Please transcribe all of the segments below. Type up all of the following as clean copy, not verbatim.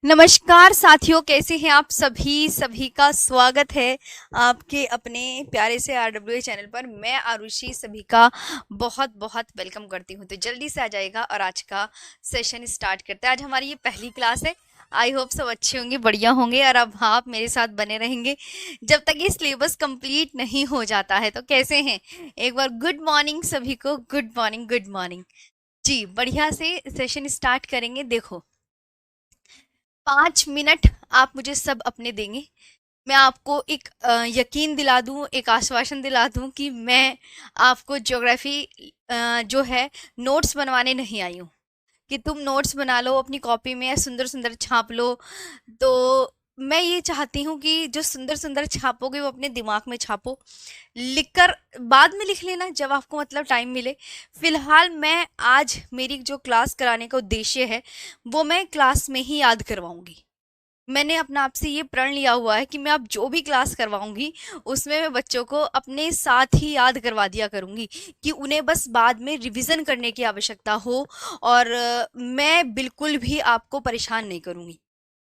नमस्कार साथियों, कैसे हैं आप सभी। सभी का स्वागत है आपके अपने प्यारे से आरडब्ल्यू चैनल पर। मैं आरुषि सभी का बहुत बहुत वेलकम करती हूं। तो जल्दी से आ जाएगा और आज का सेशन स्टार्ट करते हैं। आज हमारी ये पहली क्लास है। आई होप सब अच्छे होंगे, बढ़िया होंगे, और अब आप मेरे साथ बने रहेंगे जब तक ये सिलेबस कंप्लीट नहीं हो जाता है। तो कैसे हैं, एक बार गुड मॉर्निंग सभी को। गुड मॉर्निंग, गुड मॉर्निंग जी। बढ़िया से सेशन स्टार्ट करेंगे। देखो, 5 मिनट आप मुझे सब अपने देंगे। मैं आपको एक यकीन दिला दूं, एक आश्वासन दिला दूं कि मैं आपको ज्योग्राफी जो है नोट्स बनवाने नहीं आई हूँ कि तुम नोट्स बना लो अपनी कॉपी में, सुंदर सुंदर छाप लो। तो मैं ये चाहती हूँ कि जो सुंदर सुंदर छापोगे वो अपने दिमाग में छापो, लिखकर बाद में लिख लेना जब आपको मतलब टाइम मिले। फिलहाल मैं आज मेरी जो क्लास कराने का उद्देश्य है वो मैं क्लास में ही याद करवाऊंगी। मैंने अपना आपसे ये प्रण लिया हुआ है कि मैं अब जो भी क्लास करवाऊंगी उसमें मैं बच्चों को अपने साथ ही याद करवा दिया करूंगी कि उन्हें बस बाद में रिवीजन करने की आवश्यकता हो। और मैं बिल्कुल भी आपको परेशान नहीं करूंगी।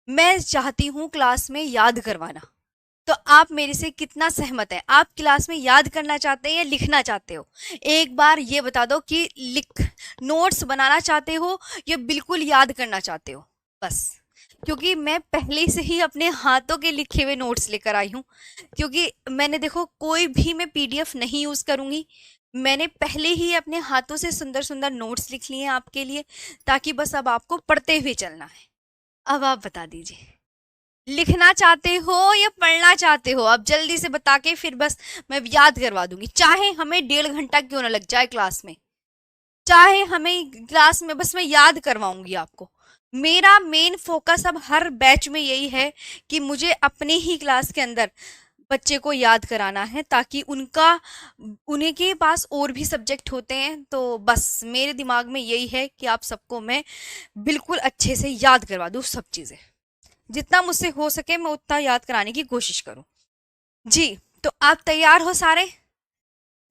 मैं चाहती हूँ क्लास में याद करवाना। तो आप मेरे से कितना सहमत है? आप क्लास में याद करना चाहते हैं या लिखना चाहते हो? एक बार ये बता दो कि लिख नोट्स बनाना चाहते हो या बिल्कुल याद करना चाहते हो। बस, क्योंकि मैं पहले से ही अपने हाथों के लिखे हुए नोट्स लेकर आई हूँ। क्योंकि मैंने देखो, कोई भी मैं पीडीएफ नहीं यूज करूंगी। मैंने पहले ही अपने हाथों से सुंदर सुंदर नोट्स लिख लिए हैं आपके लिए, ताकि बस अब आपको पढ़ते हुए चलना है। अब आप बता दीजिए, लिखना चाहते हो या पढ़ना चाहते हो? अब जल्दी से बता के फिर बस मैं याद करवा दूंगी, चाहे हमें 1.5 घंटा क्यों ना लग जाए क्लास में। चाहे हमें क्लास में बस मैं याद करवाऊंगी आपको। मेरा मेन फोकस अब हर बैच में यही है कि मुझे अपने ही क्लास के अंदर बच्चे को याद कराना है, ताकि उन्हीं के पास और भी सब्जेक्ट होते हैं। तो बस मेरे दिमाग में यही है कि आप सबको मैं बिल्कुल अच्छे से याद करवा दूं सब चीजें। जितना मुझसे हो सके मैं उतना याद कराने की कोशिश करूं। जी, तो आप तैयार हो सारे?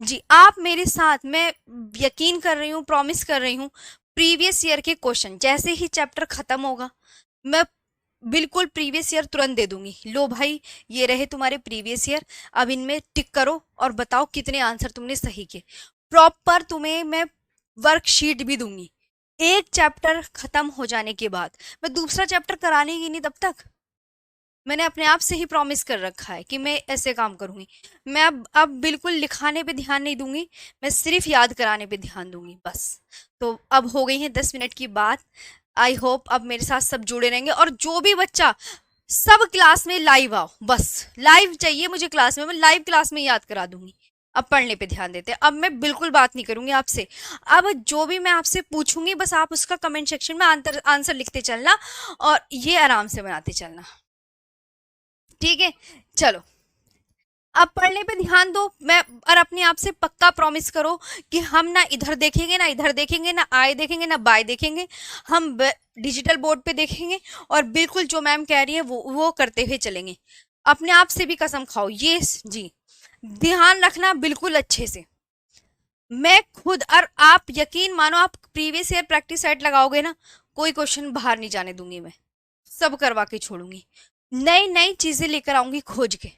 जी, आप मेरे साथ, मैं यकीन कर रही हूँ, प्रॉमिस कर रही हूँ, प्रीवियस ईयर के क्वेश्चन जैसे ही चैप्टर खत्म होगा मैं बिल्कुल प्रीवियस ईयर तुरंत दे दूंगी। लो भाई, ये रहे तुम्हारे प्रीवियस ईयर, अब इनमें टिक करो और बताओ कितने आंसर तुमने सही किए। प्रॉपर तुम्हें मैं वर्कशीट भी दूंगी। एक चैप्टर खत्म हो जाने के बाद मैं दूसरा चैप्टर कराने की नहीं तब तक। मैंने अपने आप से ही प्रॉमिस कर रखा है कि मैं ऐसे काम करूंगी। मैं अब बिल्कुल लिखाने पे ध्यान नहीं दूंगी, मैं सिर्फ याद कराने पे ध्यान दूंगी बस। तो अब हो गई है 10 मिनट की बात। आई होप अब मेरे साथ सब जुड़े रहेंगे, और जो भी बच्चा, सब क्लास में लाइव आओ। बस लाइव चाहिए मुझे क्लास में, मैं लाइव क्लास में याद करा दूंगी। अब पढ़ने पे ध्यान देते हैं। अब मैं बिल्कुल बात नहीं करूंगी आपसे। अब जो भी मैं आपसे पूछूंगी बस आप उसका कमेंट सेक्शन में आंसर आंसर लिखते चलना, और ये आराम से बनाते चलना। ठीक है, चलो अब पढ़ने पे ध्यान दो। मैं और अपने आप से पक्का प्रॉमिस करो कि हम ना इधर देखेंगे, ना इधर देखेंगे, ना आए देखेंगे, ना बाय देखेंगे। हम डिजिटल बोर्ड पे देखेंगे और बिल्कुल जो मैम कह रही है वो करते हुए चलेंगे। अपने आप से भी कसम खाओ ये। जी, ध्यान रखना बिल्कुल अच्छे से। मैं खुद, और आप यकीन मानो, आप प्रीवियस ईयर प्रैक्टिस सेट लगाओगे ना, कोई क्वेश्चन बाहर नहीं जाने दूंगी मैं। सब करवा के छोड़ूंगी, नई नई चीजें लेकर आऊंगी खोज के।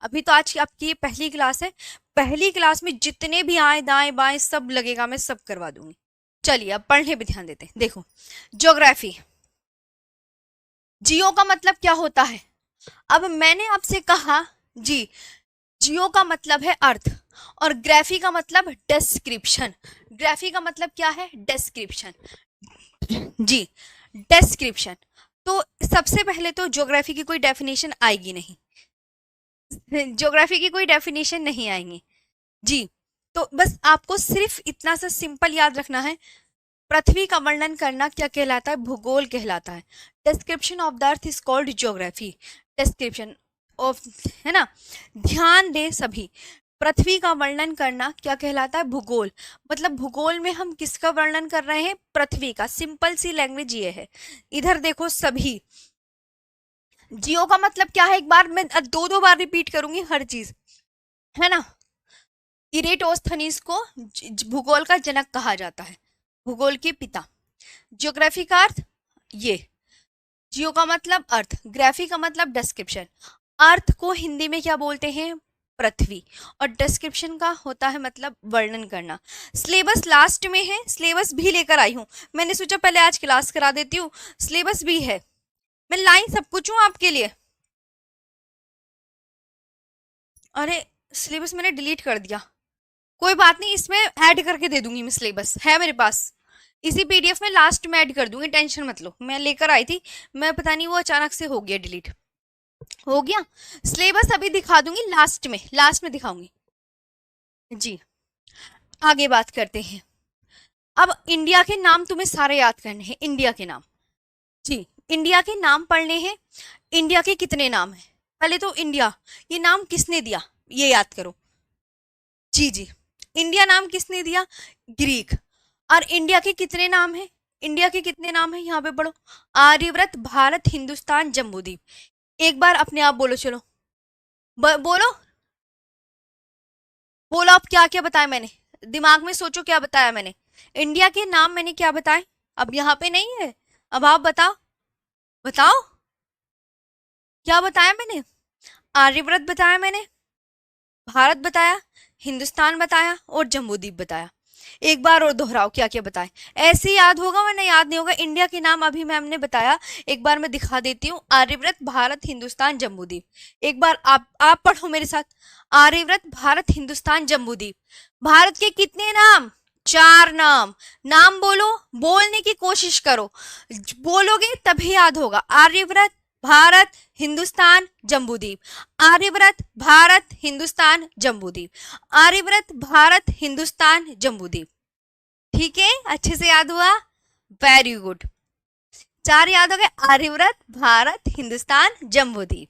अभी तो आज की आपकी ये पहली क्लास है। पहली क्लास में जितने भी आए दाएं बाएं सब लगेगा, मैं सब करवा दूंगी। चलिए अब पढ़ने पे ध्यान देते हैं। देखो, ज्योग्राफी, जियो का मतलब क्या होता है? अब मैंने आपसे कहा जी, जियो का मतलब है अर्थ, और ग्राफी का मतलब डिस्क्रिप्शन। ग्राफी का मतलब क्या है? डिस्क्रिप्शन। जी, डिस्क्रिप्शन। तो सबसे पहले तो ज्योग्राफी की कोई डेफिनेशन आएगी नहीं। ज्योग्राफी की कोई डेफिनेशन नहीं आएंगी। जी, तो बस आपको सिर्फ इतना सा सिंपल याद रखना है। पृथ्वी का वर्णन करना क्या कहलाता है? भूगोल कहलाता है। Description of the earth is called geography. Description of, है ना? ध्यान दें सभी, पृथ्वी का वर्णन करना क्या कहलाता है? भूगोल। मतलब भूगोल में हम किसका वर्णन कर रहे हैं? पृथ्वी का। सिंपल सी लैंग्वेज ये है। इधर देखो सभी, जियो का मतलब क्या है? एक बार मैं दो दो बार रिपीट करूंगी हर चीज, है ना? इरेटोस्थनीज को भूगोल का जनक कहा जाता है, भूगोल के पिता। ज्योग्राफी का अर्थ ये, जियो का मतलब अर्थ, ग्राफी का मतलब डिस्क्रिप्शन। अर्थ को हिंदी में क्या बोलते हैं? पृथ्वी। और डिस्क्रिप्शन का होता है मतलब वर्णन करना। सिलेबस लास्ट में है, सिलेबस भी लेकर आई हूँ। मैंने सोचा पहले आज क्लास करा देती हूँ, सिलेबस भी है। मैं लाई सब कुछ हूँ आपके लिए। अरे सिलेबस मैंने डिलीट कर दिया, कोई बात नहीं, इसमें ऐड करके दे दूंगी मैं, सिलेबस है मेरे पास। इसी पीडीएफ में लास्ट में ऐड कर दूंगी, टेंशन मत लो। मैं लेकर आई थी, मैं पता नहीं वो अचानक से हो गया डिलीट। हो गया। सिलेबस अभी दिखा दूंगी लास्ट में, लास्ट में दिखाऊंगी। जी, आगे बात करते हैं। अब इंडिया के नाम तुम्हें सारे याद करने हैं, इंडिया के नाम। जी, इंडिया के नाम पढ़ने हैं। इंडिया के कितने नाम हैं? पहले तो इंडिया, ये नाम किसने दिया, ये याद करो। जी जी, इंडिया नाम किसने दिया? ग्रीक। और इंडिया के कितने नाम हैं? इंडिया के कितने नाम हैं, यहाँ पे पढ़ो। आर्यव्रत, भारत, हिंदुस्तान, जम्बूद्वीप। एक बार अपने आप बोलो, चलो बोलो। बोलो अब क्या क्या बताया मैंने, दिमाग में सोचो क्या बताया मैंने। इंडिया के नाम मैंने क्या बताए? अब यहाँ पे नहीं है, अब आप बताओ, बताओ क्या बताया मैंने। आर्यव्रत बताया मैंने, भारत बताया, हिंदुस्तान बताया और जम्बूद्वीप बताया। एक बार और दोहराओ क्या क्या बताए, ऐसे याद होगा वरना याद नहीं होगा। इंडिया के नाम अभी मैम ने बताया, एक बार मैं दिखा देती हूँ। आर्यव्रत, भारत, हिंदुस्तान, जम्बूद्वीप। एक बार आप पढ़ो मेरे साथ। आर्यव्रत, भारत, हिंदुस्तान, जम्बूद्वीप। भारत के कितने नाम? 4 नाम। नाम बोलो, बोलने की कोशिश करो, बोलोगे तभी याद होगा। आर्यव्रत, भारत, हिंदुस्तान, जम्बूद्वीप। आर्यव्रत, भारत, हिंदुस्तान, जम्बूद्वीप। आर्यव्रत, भारत, हिंदुस्तान, जम्बूद्वीप। ठीक है, अच्छे से याद हुआ, वेरी गुड। 4 याद हो गए, आर्यव्रत, भारत, हिंदुस्तान, जम्बूद्वीप।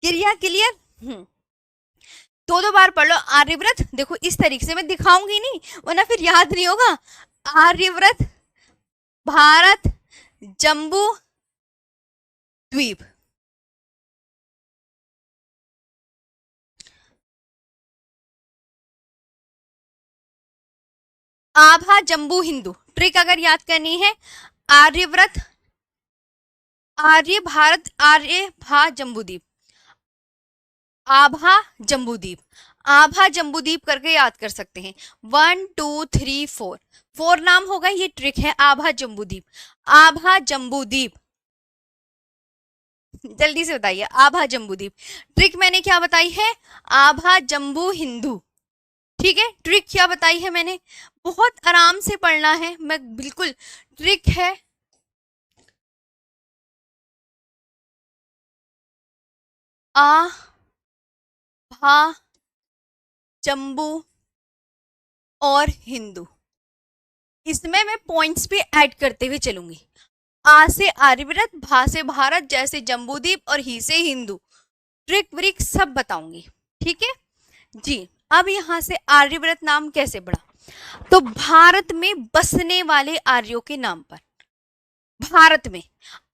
Clear clear. दो दो बार पढ़ लो। आर्यव्रत देखो इस तरीके से मैं दिखाऊंगी नहीं, वरना फिर याद नहीं होगा। आर्यव्रत, भारत, जम्बू द्वीप। आभा, जम्बू, हिंदू। ट्रिक अगर याद करनी है, आर्यव्रत, आर्य भारत, आर्य भा जम्बूद्वीप, आभा जम्बूद्वीप। आभा जम्बूद्वीप करके याद कर सकते हैं। 1 2 3 4, 4 नाम होगा, ये ट्रिक है। आभा जम्बूद्वीप, आभा जम्बूद्वीप। जल्दी से बताइए, आभा जम्बूद्वीप। ट्रिक मैंने क्या बताई है? आभा जम्बू हिंदू। ठीक है, ट्रिक क्या बताई है मैंने? बहुत आराम से पढ़ना है, मैं बिल्कुल, ट्रिक है। आ भा जम्बू और हिंदू। इसमें मैं पॉइंट्स भी ऐड करते हुए चलूंगी। आ से आर्यव्रत, भा से भारत, जैसे जम्बूद्वीप और ही से हिंदू। ट्रिक व्रिक सब बताऊंगी, ठीक है जी। अब यहां से आर्यव्रत नाम कैसे बढ़ा? तो भारत में बसने वाले आर्यों के नाम पर। भारत में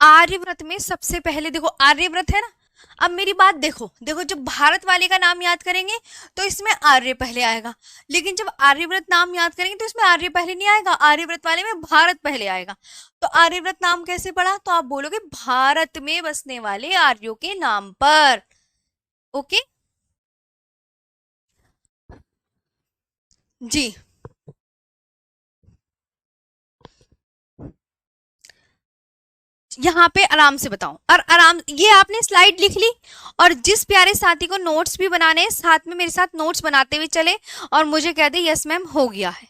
आर्यव्रत में सबसे पहले देखो, आर्यव्रत है ना। अब मेरी बात देखो, देखो जब भारत वाले का नाम याद करेंगे तो इसमें आर्य पहले आएगा, लेकिन जब आर्यव्रत नाम याद करेंगे तो इसमें आर्य पहले नहीं आएगा, आर्यव्रत वाले में भारत पहले आएगा। तो आर्यव्रत नाम कैसे पड़ा? तो आप बोलोगे भारत में बसने वाले आर्यों के नाम पर। ओके जी। यहाँ पे आराम से बताऊं, और आराम, ये आपने स्लाइड लिख ली, और जिस प्यारे साथी को नोट्स भी बनाने हैं साथ में मेरे साथ नोट्स बनाते हुए चले और मुझे कह दे यस मैम हो गया है।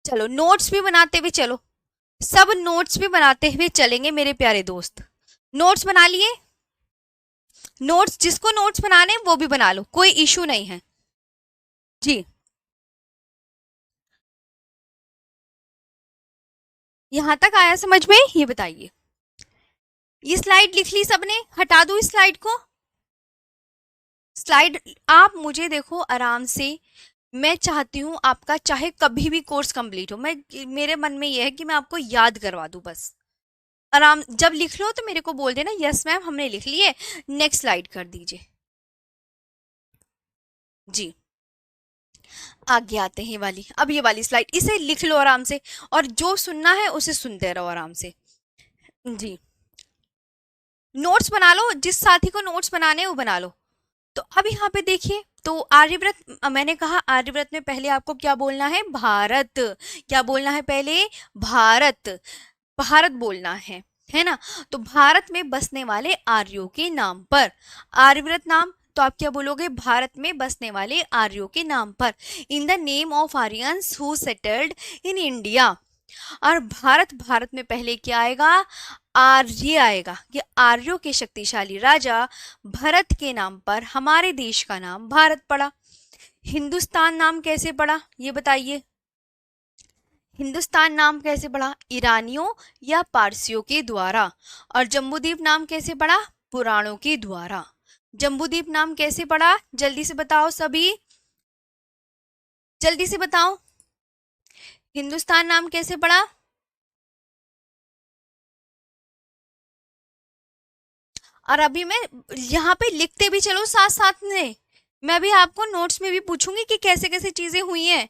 चलो नोट्स भी बनाते हुए चलो, सब नोट्स भी बनाते हुए चलेंगे मेरे प्यारे दोस्त। नोट्स बना लिए? नोट्स जिसको नोट्स बनाने वो भी बना लो, कोई इशू नहीं है जी। यहां तक आया समझ में? ये बताइए, ये स्लाइड लिख ली सबने? हटा दो इस स्लाइड को। स्लाइड आप मुझे देखो आराम से, मैं चाहती हूँ आपका चाहे कभी भी कोर्स कंप्लीट हो, मैं, मेरे मन में यह है कि मैं आपको याद करवा दूं बस। आराम, जब लिख लो तो मेरे को बोल देना यस मैम हमने लिख लिए, नेक्स्ट स्लाइड कर दीजिए जी। आगे आते हैं वाली, अब ये वाली स्लाइड, इसे लिख लो आराम से, और जो सुनना है उसे सुनते रहो आराम से जी। नोट्स बना लो, जिस साथी को नोट्स बनाने हैं वो बना लो। तो अब यहाँ पे देखिए, तो आर्यव्रत, मैंने कहा आर्यव्रत में पहले आपको क्या बोलना है, भारत। क्या बोलना है पहले, भारत। भारत बोलना है ना। तो भारत में बसने वाले आर्यों के नाम पर आर्यव्रत नाम, तो आप क्या बोलोगे, भारत में बसने वाले आर्यों के नाम पर, in the name of Aryans who settled in India. और भारत, भारत में पहले क्या आएगा, आर्य आएगा, कि आर्यों के शक्तिशाली राजा भरत के नाम पर हमारे देश का नाम भारत पड़ा। हिंदुस्तान नाम कैसे पड़ा ये बताइए, हिंदुस्तान नाम कैसे पड़ा, ईरानियों या पारसियों के द्वारा। और जम्बूद्वीप नाम कैसे पड़ा, पुराणों के द्वारा। जम्बूद्वीप नाम कैसे पड़ा, जल्दी से बताओ सभी, जल्दी से बताओ, हिंदुस्तान नाम कैसे पड़ा। और अभी मैं यहाँ पे लिखते भी चलो साथ साथ में, मैं भी आपको नोट्स में भी पूछूंगी कि कैसे कैसे चीजें हुई हैं।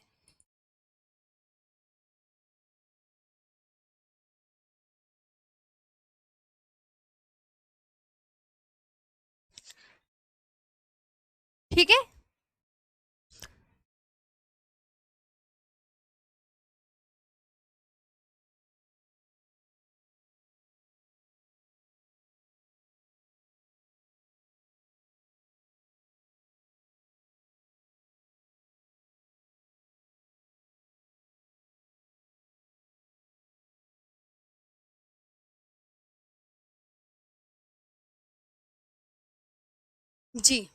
ठीक है, जी,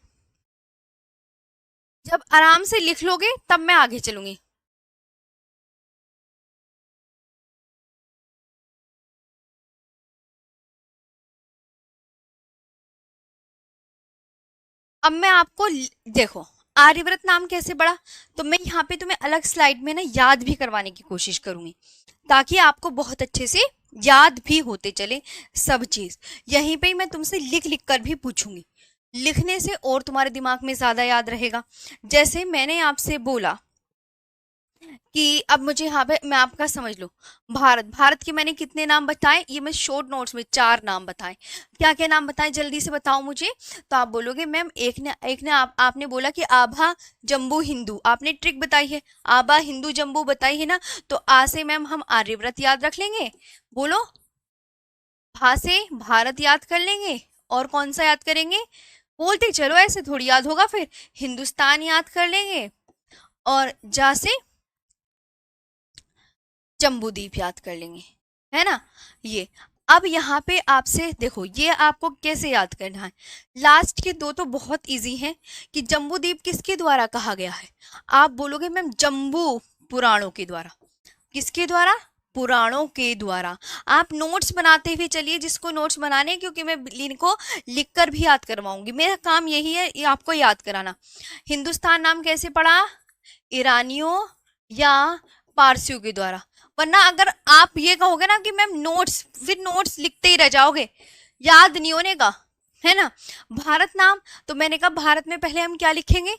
जब आराम से लिख लोगे तब मैं आगे चलूंगी। अब मैं आपको देखो, आर्यव्रत नाम कैसे पड़ा, तो मैं यहाँ पे तुम्हें अलग स्लाइड में ना याद भी करवाने की कोशिश करूंगी, ताकि आपको बहुत अच्छे से याद भी होते चले सब चीज। यहीं पे ही मैं तुमसे लिख लिख कर भी पूछूंगी, लिखने से और तुम्हारे दिमाग में ज्यादा याद रहेगा। जैसे मैंने आपसे बोला कि अब मुझे यहाँ पे मैं आपका समझ लो, भारत, भारत के मैंने कितने नाम बताए, ये मैं शॉर्ट नोट्स में 4 नाम बताए। क्या क्या नाम बताए जल्दी से बताओ मुझे। तो आप बोलोगे मैम, एक ने आपने बोला कि आभा जम्बू हिंदू, आपने ट्रिक बताई है, आभा हिंदू जम्बू बताई है ना। तो आ से मैम हम आर्यव्रत याद रख लेंगे, बोलो। भा से भारत याद कर लेंगे, और कौन सा याद करेंगे, बोलते चलो, ऐसे थोड़ी याद होगा फिर। हिंदुस्तान याद कर लेंगे, और जा से जम्बूद्वीप याद कर लेंगे, है ना। ये अब यहाँ पे आपसे देखो, ये आपको कैसे याद करना है। लास्ट के दो तो बहुत इजी हैं, कि जम्बूद्वीप किसके द्वारा कहा गया है, आप बोलोगे मैम जम्बू पुराणों के द्वारा। किसके द्वारा, पुराणों के द्वारा। आप नोट्स बनाते हुए चलिए, जिसको नोट्स बनाने हैं, क्योंकि मैं इनको लिख कर भी याद करवाऊंगी, मेरा काम यही है, ये आपको याद कराना। हिंदुस्तान नाम कैसे पड़ा, ईरानियों या पारसियों के द्वारा। वरना अगर आप ये कहोगे ना कि मैम नोट्स, फिर नोट्स लिखते ही रह जाओगे, याद नहीं होने का, है ना। भारत नाम, तो मैंने कहा भारत में पहले हम क्या लिखेंगे,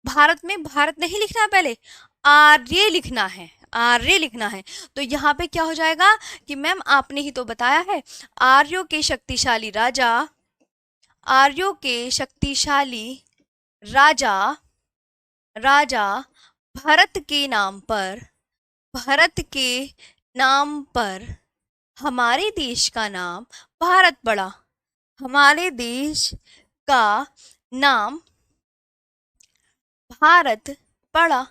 भारत में भारत नहीं लिखना है, पहले आर्य लिखना है, आर्य लिखना है। तो यहाँ पे क्या हो जाएगा कि मैम आपने ही तो बताया है, आर्यों के शक्तिशाली राजा, आर्यों के शक्तिशाली राजा, राजा भरत के नाम पर, भारत के नाम पर हमारे देश का नाम भारत पड़ा, हमारे देश का नाम भारत पड़ा।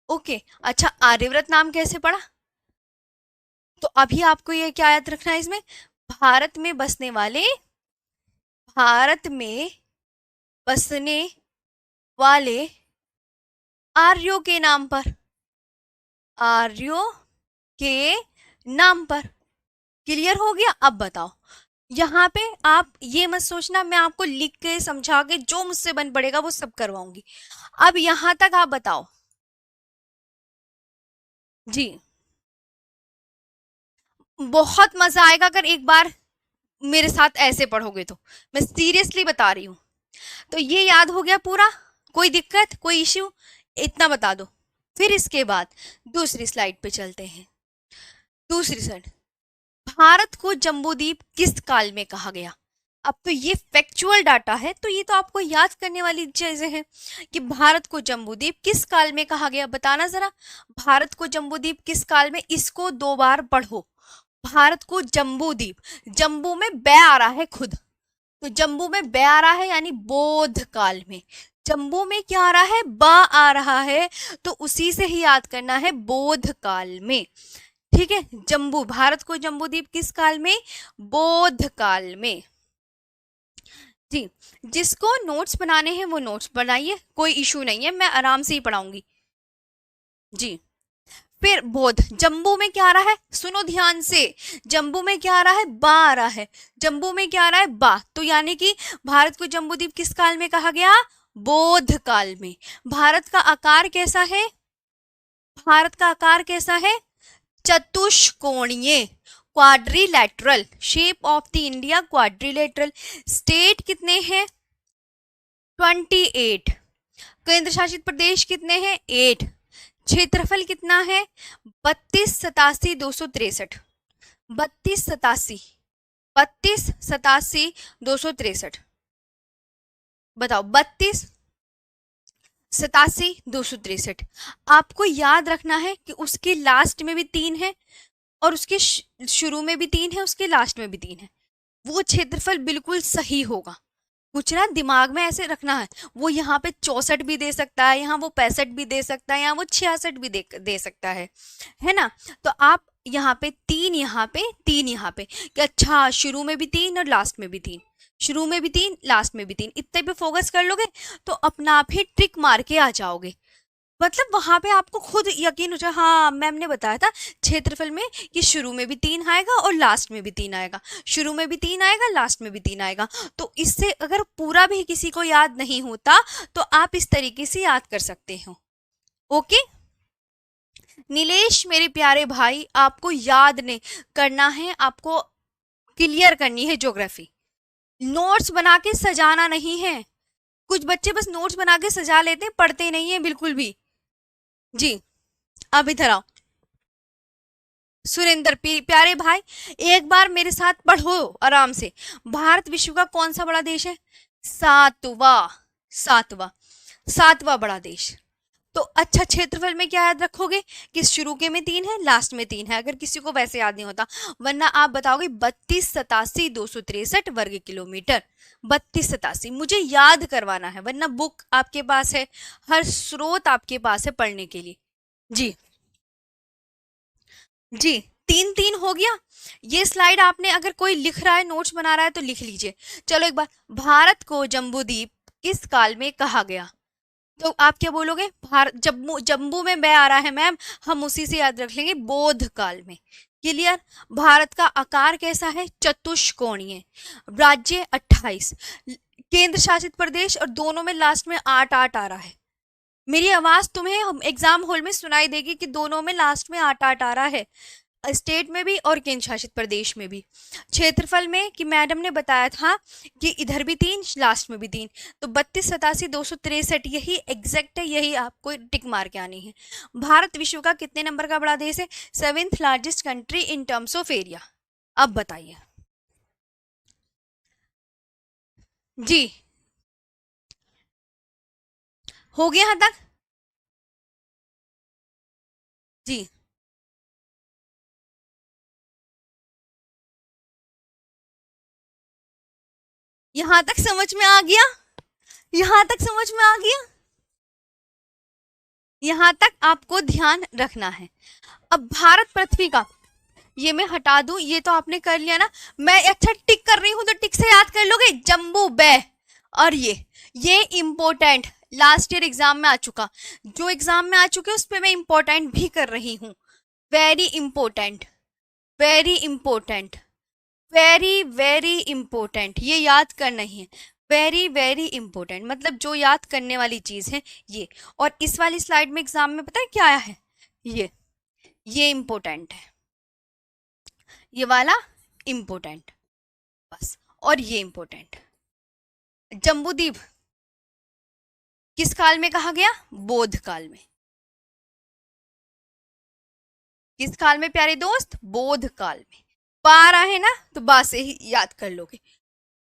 ओके, अच्छा आर्यव्रत नाम कैसे पड़ा, तो अभी आपको ये क्या याद रखना है इसमें, भारत में बसने वाले, भारत में बसने वाले आर्यों के नाम पर, आर्यों के नाम पर। क्लियर हो गया। अब बताओ, यहाँ पे आप ये मत सोचना मैं आपको लिख के समझा के जो मुझसे बन पड़ेगा वो सब करवाऊंगी। अब यहां तक आप बताओ जी। बहुत मजा आएगा अगर एक बार मेरे साथ ऐसे पढ़ोगे तो, मैं सीरियसली बता रही हूँ। तो ये याद हो गया पूरा, कोई दिक्कत कोई इश्यू, इतना बता दो। फिर इसके बाद दूसरी स्लाइड पे चलते हैं। दूसरी स्लाइड, भारत को जम्बूद्वीप किस काल में कहा गया, अब तो ये फैक्चुअल डाटा है, तो ये तो आपको याद करने वाली चीजें हैं कि भारत को जम्बूद्वीप किस काल में कहा गया, बताना जरा। भारत को जम्बूद्वीप किस काल में, इसको 2 बार पढ़ो। भारत को जम्बूद्वीप, जम्बू में बै आ रहा है खुद, तो जम्बू में बै आ रहा है यानी बोध काल में। जम्बू में क्या आ रहा है, बा आ रहा है, तो उसी से ही याद करना है, बोध काल में। ठीक है, जम्बू, भारत को जम्बूद्वीप किस काल में, बोध काल में। जी, जिसको नोट्स बनाने हैं वो नोट्स बनाइए, कोई इशू नहीं है, मैं आराम से ही पढ़ाऊंगी। जी, फिर बोध, जम्बू में क्या आ रहा है, सुनो ध्यान से, जम्बू में क्या आ रहा है, बा आ रहा है, जम्बू में क्या आ रहा है, बा, तो यानी कि भारत को जम्बूद्वीप किस काल में कहा गया, बोध काल में। भारत का आकार कैसा है, भारत का आकार कैसा है, चतुष्कोणीय, quadrilateral, shape of the India quadrilateral. State कितने हैं, 28। केंद्र शासित प्रदेश कितने हैं, 8। क्षेत्रफल कितना है, 3287,263, 3287,263, बताओ, 3287,263। आपको याद रखना है कि उसके लास्ट में भी 3 है और उसके शुरू में भी 3 है, उसके लास्ट में भी 3 है, वो क्षेत्रफल बिल्कुल सही होगा। कुछ ना दिमाग में ऐसे रखना है, वो यहाँ पे 64 भी दे सकता है, यहाँ वो 65 भी दे सकता है, यहाँ वो 66 भी दे सकता है ना। तो आप यहाँ पे 3, यहाँ पे 3, यहाँ पे कि अच्छा शुरू में भी 3 और लास्ट में भी 3, शुरू में भी 3 लास्ट में भी 3, इतने पे फोकस कर लोगे तो अपना आप ही ट्रिक मार के आ जाओगे। मतलब वहां पे आपको खुद यकीन हो जाए, हाँ मैम ने बताया था क्षेत्रफल में कि शुरू में भी 3 आएगा और लास्ट में भी 3 आएगा, शुरू में भी 3 आएगा, लास्ट में भी 3 आएगा। तो इससे अगर पूरा भी किसी को याद नहीं होता तो आप इस तरीके से याद कर सकते हो। ओके नीलेश मेरे प्यारे भाई, आपको याद नहीं करना है, आपको क्लियर करनी है ज्योग्राफी, नोट्स बना के सजाना नहीं है। कुछ बच्चे बस नोट्स बना के सजा लेते हैं, पढ़ते नहीं है बिल्कुल भी। जी, अब इधर आओ सुरेंद्र प्यारे भाई, एक बार मेरे साथ पढ़ो आराम से। भारत विश्व का कौन सा बड़ा देश है, सातवां, सातवां, सातवां बड़ा देश। तो अच्छा, क्षेत्रफल में क्या याद रखोगे कि शुरू के में 3 है, लास्ट में 3 है, अगर किसी को वैसे याद नहीं होता, वरना आप बताओगे 3287,263 वर्ग किलोमीटर। 3287 मुझे याद करवाना है, वरना बुक आपके पास है, हर स्रोत आपके पास है पढ़ने के लिए। जी जी, 3 3 हो गया। ये स्लाइड आपने, अगर कोई लिख रहा है नोट्स बना रहा है तो लिख लीजिए। चलो एक बार, भारत को जम्बूद्वीप किस काल में कहा गया, तो आप क्या बोलोगे, भारत, जम्मू, जम्बू में बै आ रहा है मैम, हम उसी से याद रख लेंगे, बोध काल में। क्लियर। भारत का आकार कैसा है, चतुष्कोणीय, राज्य 28, केंद्र शासित प्रदेश, और दोनों में लास्ट में 8 8 आ रहा है। मेरी आवाज तुम्हें एग्जाम हॉल में सुनाई देगी कि दोनों में लास्ट में 8 8 आ रहा है, स्टेट में भी और केंद्र शासित प्रदेश में भी। क्षेत्रफल में कि मैडम ने बताया था कि इधर भी 3 लास्ट में भी 3, तो 3287,263 यही एग्जैक्ट है, यही आपको टिक मार के आनी है। भारत विश्व का कितने नंबर का बड़ा देश है, 7th largest country in terms of area. अब बताइए जी, हो गया यहाँ तक जी, यहाँ तक समझ में आ गया, यहाँ तक समझ में आ गया, यहाँ तक आपको ध्यान रखना है। अब भारत पृथ्वी का, ये मैं हटा दूं, ये तो आपने कर लिया ना, मैं अच्छा टिक कर रही हूं तो टिक से याद कर लोगे, जम्बू बै, और ये इंपॉर्टेंट, लास्ट ईयर एग्जाम में आ चुका, जो एग्जाम में आ चुके उस पर मैं इंपॉर्टेंट भी कर रही हूँ। Very important, very important, very very important, ये याद करना ही है, वेरी वेरी इंपॉर्टेंट, मतलब जो याद करने वाली चीज है ये। और इस वाली स्लाइड में एग्जाम में पता है क्या आया है, ये इंपॉर्टेंट है, ये वाला इंपॉर्टेंट, बस, और ये इंपॉर्टेंट। जम्बूद्वीप किस काल में कहा गया, बोध काल में। किस काल में प्यारे दोस्त, बोध काल में। पा रहा है ना, तो बा से ही याद कर लोगे।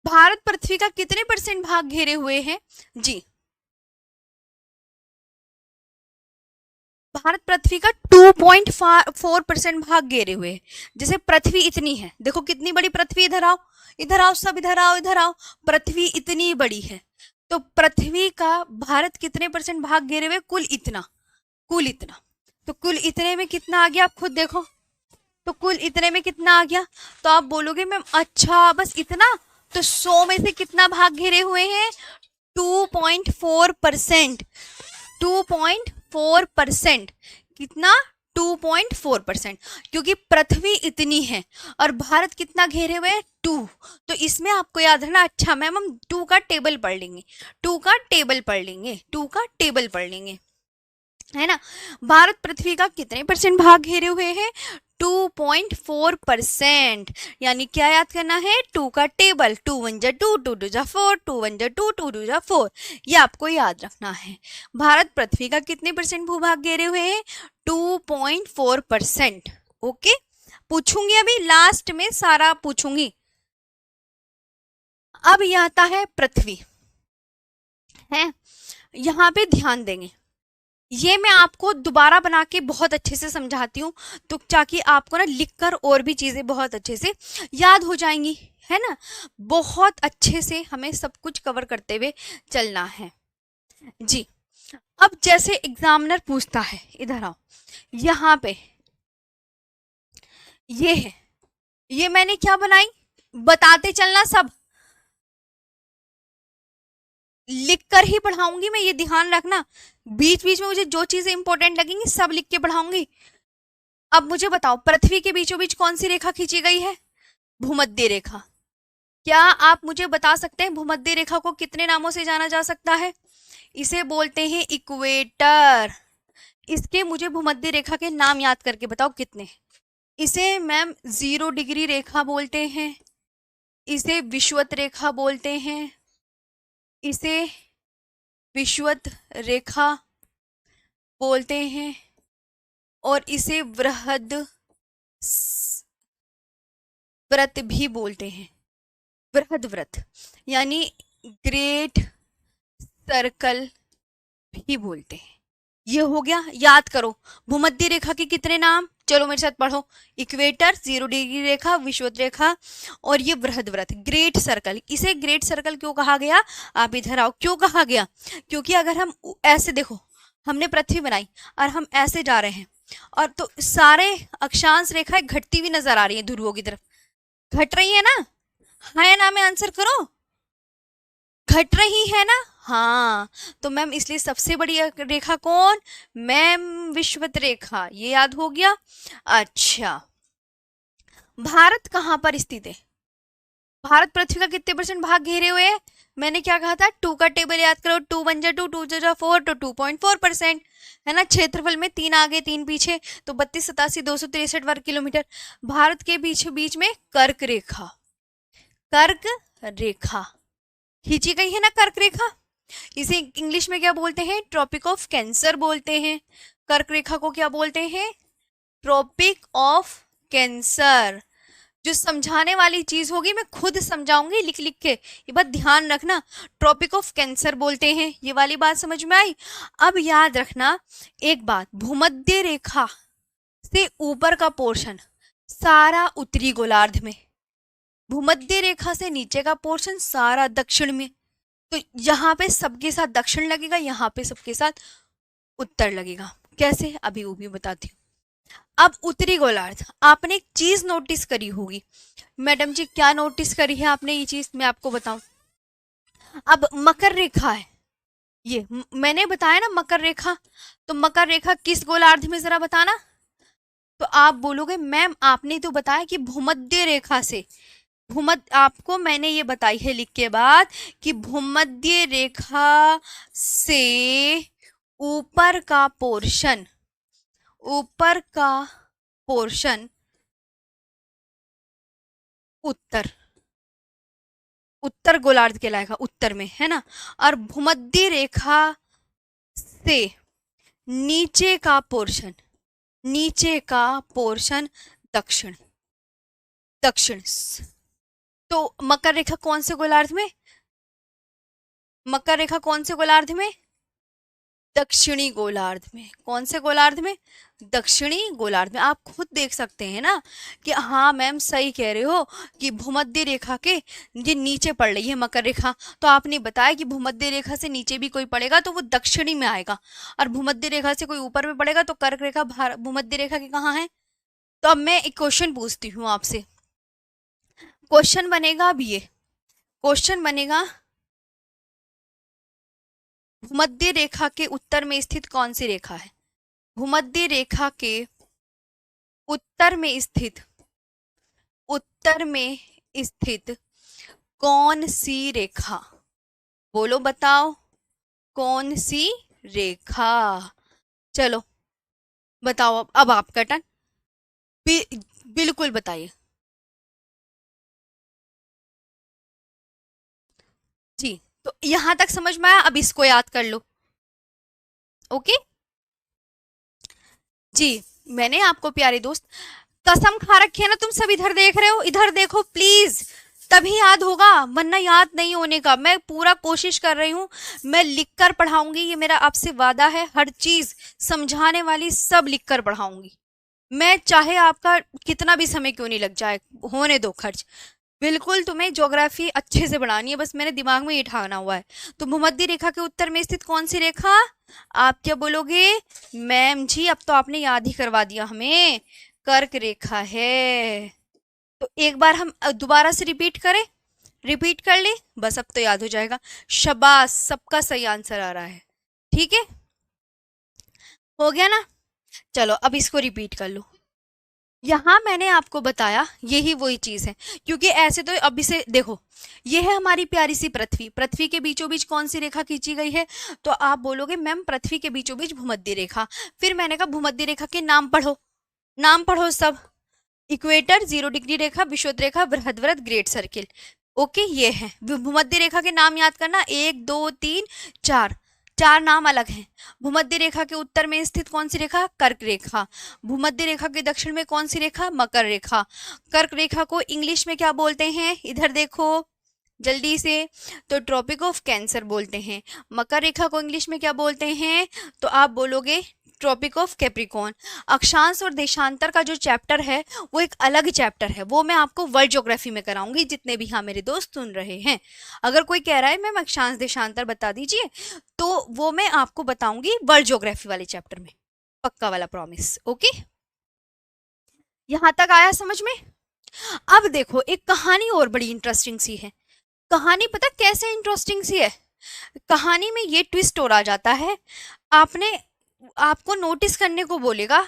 भारत पृथ्वी का कितने % भाग घेरे हुए हैं? जी, भारत पृथ्वी का 2.4% भाग घेरे हुए है। जैसे पृथ्वी इतनी है, देखो कितनी बड़ी पृथ्वी, इधर आओ, इधर आओ, सब इधर आओ, इधर आओ, पृथ्वी इतनी बड़ी है, तो पृथ्वी का भारत कितने % भाग घेरे हुए? कुल इतना, कुल इतना। तो कुल इतने में कितना आ गया, आप खुद देखो, तो कुल इतने में कितना आ गया? तो आप बोलोगे मैम अच्छा बस इतना, तो 100 में से कितना भाग घेरे हुए हैं? 2.4%। 2.4%, कितना? 2.4%, क्योंकि पृथ्वी इतनी है और भारत कितना घेरे हुए? 2। तो इसमें आपको याद रखना, अच्छा मैम हम 2 का टेबल पढ़ लेंगे, 2 का टेबल पढ़ लेंगे, 2 का टेबल पढ़ लेंगे, है ना। भारत पृथ्वी का कितने % भाग घेरे हुए हैं? 2.4%। यानी क्या याद करना है? 2 का टेबल, 2 1 जा 2, 2 2 जा 4, 2 1 जा 2, 2 2 जा 4, ये आपको याद रखना है। भारत पृथ्वी का कितने % भूभाग घेरे हुए हैं? 2.4%। ओके, पूछूंगी अभी लास्ट में सारा पूछूंगी। अब यह आता है पृथ्वी, है, यहाँ पे ध्यान देंगे, ये मैं आपको दोबारा बना के बहुत अच्छे से समझाती हूँ, तो ताकि आपको ना लिखकर और भी चीजें बहुत अच्छे से याद हो जाएंगी, है ना। बहुत अच्छे से हमें सब कुछ कवर करते हुए चलना है जी। अब जैसे एग्जामिनर पूछता है, इधर आओ, यहाँ पे ये है, ये मैंने क्या बनाई, बताते चलना, सब लिख कर ही पढ़ाऊंगी मैं, ये ध्यान रखना, बीच बीच में मुझे जो चीजें इंपॉर्टेंट लगेंगी सब लिख के पढ़ाऊंगी। अब मुझे बताओ, पृथ्वी के बीचों बीच कौन सी रेखा खींची गई है? भूमध्य रेखा। क्या आप मुझे बता सकते हैं भूमध्य रेखा को कितने नामों से जाना जा सकता है? इसे बोलते हैं इक्वेटर। इसके मुझे भूमध्य रेखा के नाम याद करके बताओ कितने? इसे मैम 0 डिग्री रेखा बोलते हैं, इसे विषुवत रेखा बोलते हैं, इसे विषुवत रेखा बोलते हैं, और इसे वृहद व्रत भी बोलते हैं। वृहद व्रत यानी ग्रेट सर्कल भी बोलते हैं। ये हो गया, याद करो भूमध्य रेखा के कितने नाम, चलो मेरे साथ पढ़ो, इक्वेटर, 0 डिग्री रेखा, विषुवत रेखा, और ये वृहद व्रत, ग्रेट सर्कल। इसे ग्रेट सर्कल क्यों कहा गया? आप इधर आओ, क्यों कहा गया? क्योंकि अगर हम ऐसे देखो, हमने पृथ्वी बनाई और हम ऐसे जा रहे हैं, और तो सारे अक्षांश रेखाएं घटती हुई नजर आ रही है ध्रुवों की तरफ, घट रही है ना, हाँ या ना में आंसर करो, घट रही है ना, हाँ। तो मैम इसलिए सबसे बड़ी रेखा कौन? मैम विषुवत रेखा, ये याद हो गया। अच्छा, भारत कहाँ पर स्थित है? भारत पृथ्वी का कितने % भाग घेरे हुए है? मैंने क्या कहा था, 2 का टेबल याद करो, 2 1 जा 2, 2 जा 4, तो 2.4%, है ना। क्षेत्रफल में 3 आगे 3 पीछे, तो 32 87 263 वर्ग किलोमीटर। भारत के बीच बीच में कर्क रेखा, कर्क रेखा खींची गई है ना, कर्क रेखा। इसे इंग्लिश में क्या बोलते हैं? ट्रॉपिक ऑफ कैंसर बोलते हैं। कर्क रेखा को क्या बोलते हैं? Tropic of Cancer. जो समझाने वाली चीज होगी मैं खुद समझाऊंगी लिख लिख के, ये बात ध्यान रखना, ट्रॉपिक ऑफ कैंसर बोलते हैं। ये वाली बात समझ में आई? अब याद रखना एक बात, भूमध्य रेखा से ऊपर का पोर्शन सारा उत्तरी गोलार्ध में, भूमध्य रेखा से नीचे का पोर्शन सारा दक्षिण में। तो यहाँ पे सबके साथ दक्षिण लगेगा, यहाँ पे सबके साथ उत्तर लगेगा। कैसे? अभी वो भी बताती हूँ। अब उत्तरी गोलार्ध, आपने एक चीज नोटिस करी होगी, मैडम जी क्या नोटिस करी है आपने ये चीज, मैं आपको बताऊं। अब मकर रेखा है, ये मैंने बताया ना मकर रेखा, तो मकर रेखा किस गोलार्ध में, जरा बताना। तो आप बोलोगे मैम आपने तो बताया कि भूमध्य रेखा से, भूमध्य, आपको मैंने ये बताई है लिख के बाद कि भूमध्य रेखा से ऊपर का पोर्शन, ऊपर का पोर्शन उत्तर, उत्तर गोलार्ध कहलाएगा, उत्तर में, है ना। और भूमध्य रेखा से नीचे का पोर्शन, नीचे का पोर्शन दक्षिण, दक्षिण। तो मकर रेखा कौन से गोलार्ध में, मकर रेखा कौन से गोलार्ध में, दक्षिणी गोलार्ध में। कौन से गोलार्ध में, दक्षिणी गोलार्ध में। आप खुद देख सकते हैं ना कि हाँ मैम सही कह रहे हो कि भूमध्य रेखा के ये नीचे पड़ रही है मकर रेखा, तो आपने बताया कि भूमध्य रेखा से नीचे भी कोई पड़ेगा तो वो दक्षिणी में आएगा, और भूमध्य रेखा से कोई ऊपर में पड़ेगा तो कर्क रेखा भूमध्य रेखा के कहाँ है। तो अब मैं एक क्वेश्चन पूछती हूँ आपसे, क्वेश्चन बनेगा अब ये, क्वेश्चन बनेगा भूमध्य रेखा के उत्तर में स्थित कौन सी रेखा है, भूमध्य रेखा के उत्तर में स्थित, उत्तर में स्थित कौन सी रेखा, बोलो बताओ कौन सी रेखा। चलो बताओ अब आपका टर्न, बिल्कुल बताइए जी। तो यहां तक समझ में आया, अब इसको याद कर लो। ओके जी, मैंने आपको प्यारे दोस्त कसम खा रखी है ना, तुम सब इधर देख रहे हो, इधर देखो प्लीज, तभी याद होगा वरना याद नहीं होने का। मैं पूरा कोशिश कर रही हूँ, मैं लिखकर पढ़ाऊंगी, ये मेरा आपसे वादा है, हर चीज समझाने वाली सब लिखकर पढ़ाऊंगी मैं, चाहे आपका कितना भी समय क्यों नहीं लग जाए, होने दो खर्च। बिल्कुल तुम्हें ज्योग्राफी अच्छे से बढ़ानी है, बस मेरे दिमाग में ये ठाना हुआ है। तो भूमध्य रेखा के उत्तर में स्थित कौन सी रेखा, आप क्या बोलोगे मैम जी, अब तो आपने याद ही करवा दिया हमें, कर्क रेखा है। तो एक बार हम दोबारा से रिपीट करें, रिपीट कर ले, बस अब तो याद हो जाएगा। शाबाश, सबका सही आंसर आ रहा है, ठीक है हो गया ना। चलो अब इसको रिपीट कर लो। यहाँ मैंने आपको बताया यही वही चीज है, क्योंकि ऐसे तो अभी से देखो, ये है हमारी प्यारी सी पृथ्वी, पृथ्वी के बीचों बीच कौन सी रेखा खींची गई है, तो आप बोलोगे मैम पृथ्वी के बीचों बीच भूमध्य रेखा। फिर मैंने कहा भूमध्य रेखा के नाम पढ़ो, नाम पढ़ो सब, इक्वेटर, 0 डिग्री रेखा, विषुवत रेखा, बृहद्वृत्त, ग्रेट सर्किल। ओके ये है भूमध्य रेखा के नाम, याद करना 1 2 3 4, चार नाम अलग हैं। भूमध्य रेखा के उत्तर में स्थित कौन सी रेखा, कर्क रेखा। भूमध्य रेखा के दक्षिण में कौन सी रेखा, मकर रेखा। कर्क रेखा को इंग्लिश में क्या बोलते हैं, इधर देखो जल्दी से, तो ट्रॉपिक ऑफ कैंसर बोलते हैं। मकर रेखा को इंग्लिश में क्या बोलते हैं, तो आप बोलोगे ट्रॉपिक ऑफ कैप्रिकॉर्न। अक्षांश और देशांतर का जो चैप्टर है वो एक अलग चैप्टर है, वो मैं आपको वर्ल्ड ज्योग्राफी में कराऊंगी, जितने भी हाँ मेरे दोस्त सुन रहे हैं। अगर कोई कह रहा है मैम अक्षांश देशांतर बता दीजिए, तो वो मैं आपको बताऊंगी वर्ल्ड ज्योग्राफी वाले चैप्टर में, पक्का वाला प्रॉमिस। ओके यहां तक आया समझ में। अब देखो एक कहानी और बड़ी इंटरेस्टिंग सी है, कहानी पता कैसे इंटरेस्टिंग सी है, कहानी में ये ट्विस्ट हो रहा जाता है, आपने आपको नोटिस करने को बोलेगा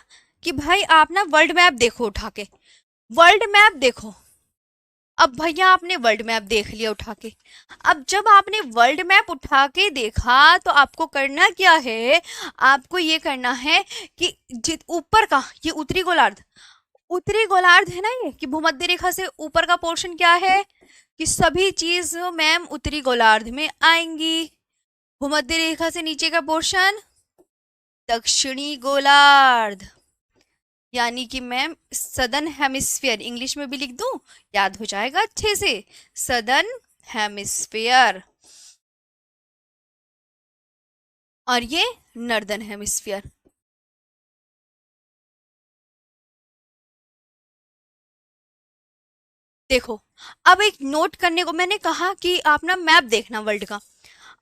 कि भाई आप ना वर्ल्ड मैप देखो उठा के, वर्ल्ड मैप देखो। अब भैया आपने वर्ल्ड मैप देख लिया उठा के, अब जब आपने वर्ल्ड मैप उठा के देखा तो आपको करना क्या है, आपको ये करना है कि ऊपर का ये उत्तरी गोलार्ध है ना, ये कि भूमध्य रेखा से ऊपर का पोर्शन क्या है, कि सभी चीज मैम उत्तरी गोलार्ध में आएंगी, भूमध्य रेखा से नीचे का पोर्शन दक्षिणी गोलार्ध, यानी कि मैम सदर्न हेमिस्फीयर, इंग्लिश में भी लिख दूं याद हो जाएगा अच्छे से, सदर्न हेमिस्फीयर, और ये नॉर्दर्न हेमिस्फीयर। देखो अब एक नोट करने को मैंने कहा कि आप ना मैप देखना वर्ल्ड का,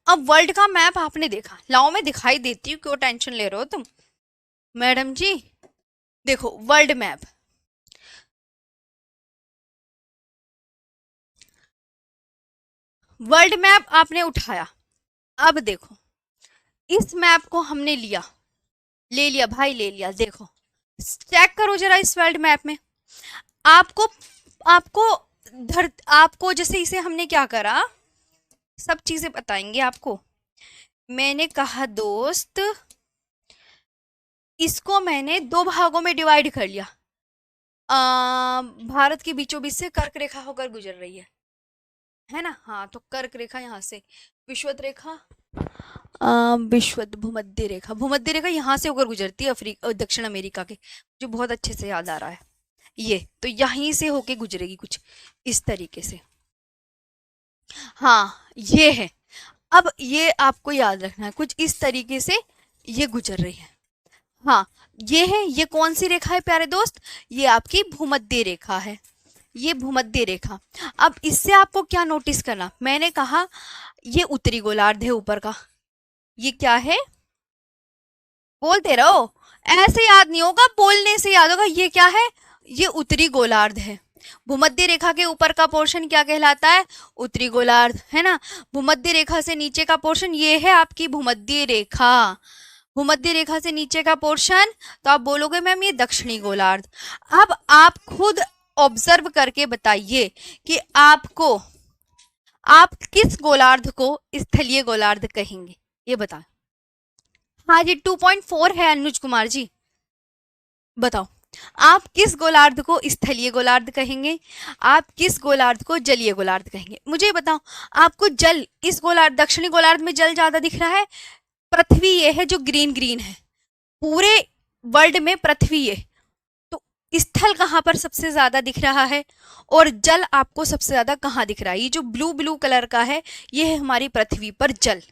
अब वर्ल्ड का मैप आपने देखा, लाओ मैं दिखाई देती हूँ, क्यों टेंशन ले रहे हो तुम मैडम जी। देखो वर्ल्ड मैप, वर्ल्ड मैप आपने उठाया, अब देखो इस मैप को हमने लिया, ले लिया भाई ले लिया, देखो चेक करो जरा इस वर्ल्ड मैप में, आपको आपको आपको जैसे इसे हमने क्या करा, सब चीजें बताएंगे आपको। मैंने कहा दोस्त इसको मैंने दो भागों में डिवाइड कर लिया, भारत के बीचों बीच से कर्क रेखा होकर गुजर रही है ना, हाँ तो कर्क रेखा यहाँ से, विषुवत रेखा विश्वत भूमध्य रेखा यहाँ से होकर गुजरती है अफ्रीका दक्षिण अमेरिका के, जो बहुत अच्छे से याद आ रहा है, ये तो यहीं से होके गुजरेगी कुछ इस तरीके से। हाँ ये है। अब ये आपको याद रखना है, कुछ इस तरीके से ये गुजर रही है। हाँ ये है, ये कौन सी रेखा है प्यारे दोस्त? ये आपकी भूमध्य रेखा है, ये भूमध्य रेखा। अब इससे आपको क्या नोटिस करना, मैंने कहा ये उत्तरी गोलार्ध है ऊपर का, ये क्या है? बोलते रहो, ऐसे याद नहीं होगा, बोलने से याद होगा। ये क्या है? ये उत्तरी गोलार्ध है। भूमध्य रेखा के ऊपर का पोर्शन क्या कहलाता है? उत्तरी गोलार्ध, है ना। भूमध्य रेखा से नीचे का पोर्शन ये है आपकी भूमध्य रेखा। भूमध्य रेखा से नीचे का पोर्शन, तो आप बोलोगे मैम ये दक्षिणी गोलार्ध। अब आप खुद ऑब्जर्व करके बताइए कि आपको, आप किस गोलार्ध को स्थलीय गोलार्ध कहेंगे, ये बताओ। हाँ जी 2.4 है अनुज कुमार जी, बताओ आप किस गोलार्ध को स्थलीय गोलार्ध कहेंगे, आप किस गोलार्ध को जलीय गोलार्ध कहेंगे? मुझे बताओ, आपको जल, इस गोलार्ध दक्षिणी गोलार्ध में जल ज्यादा दिख रहा है? पृथ्वी ये है जो ग्रीन ग्रीन है, पूरे वर्ल्ड में पृथ्वी ये, तो स्थल कहाँ पर सबसे ज्यादा दिख रहा है और जल आपको सबसे ज्यादा कहाँ दिख रहा है? ये जो ब्लू ब्लू कलर का है ये है हमारी पृथ्वी पर जल,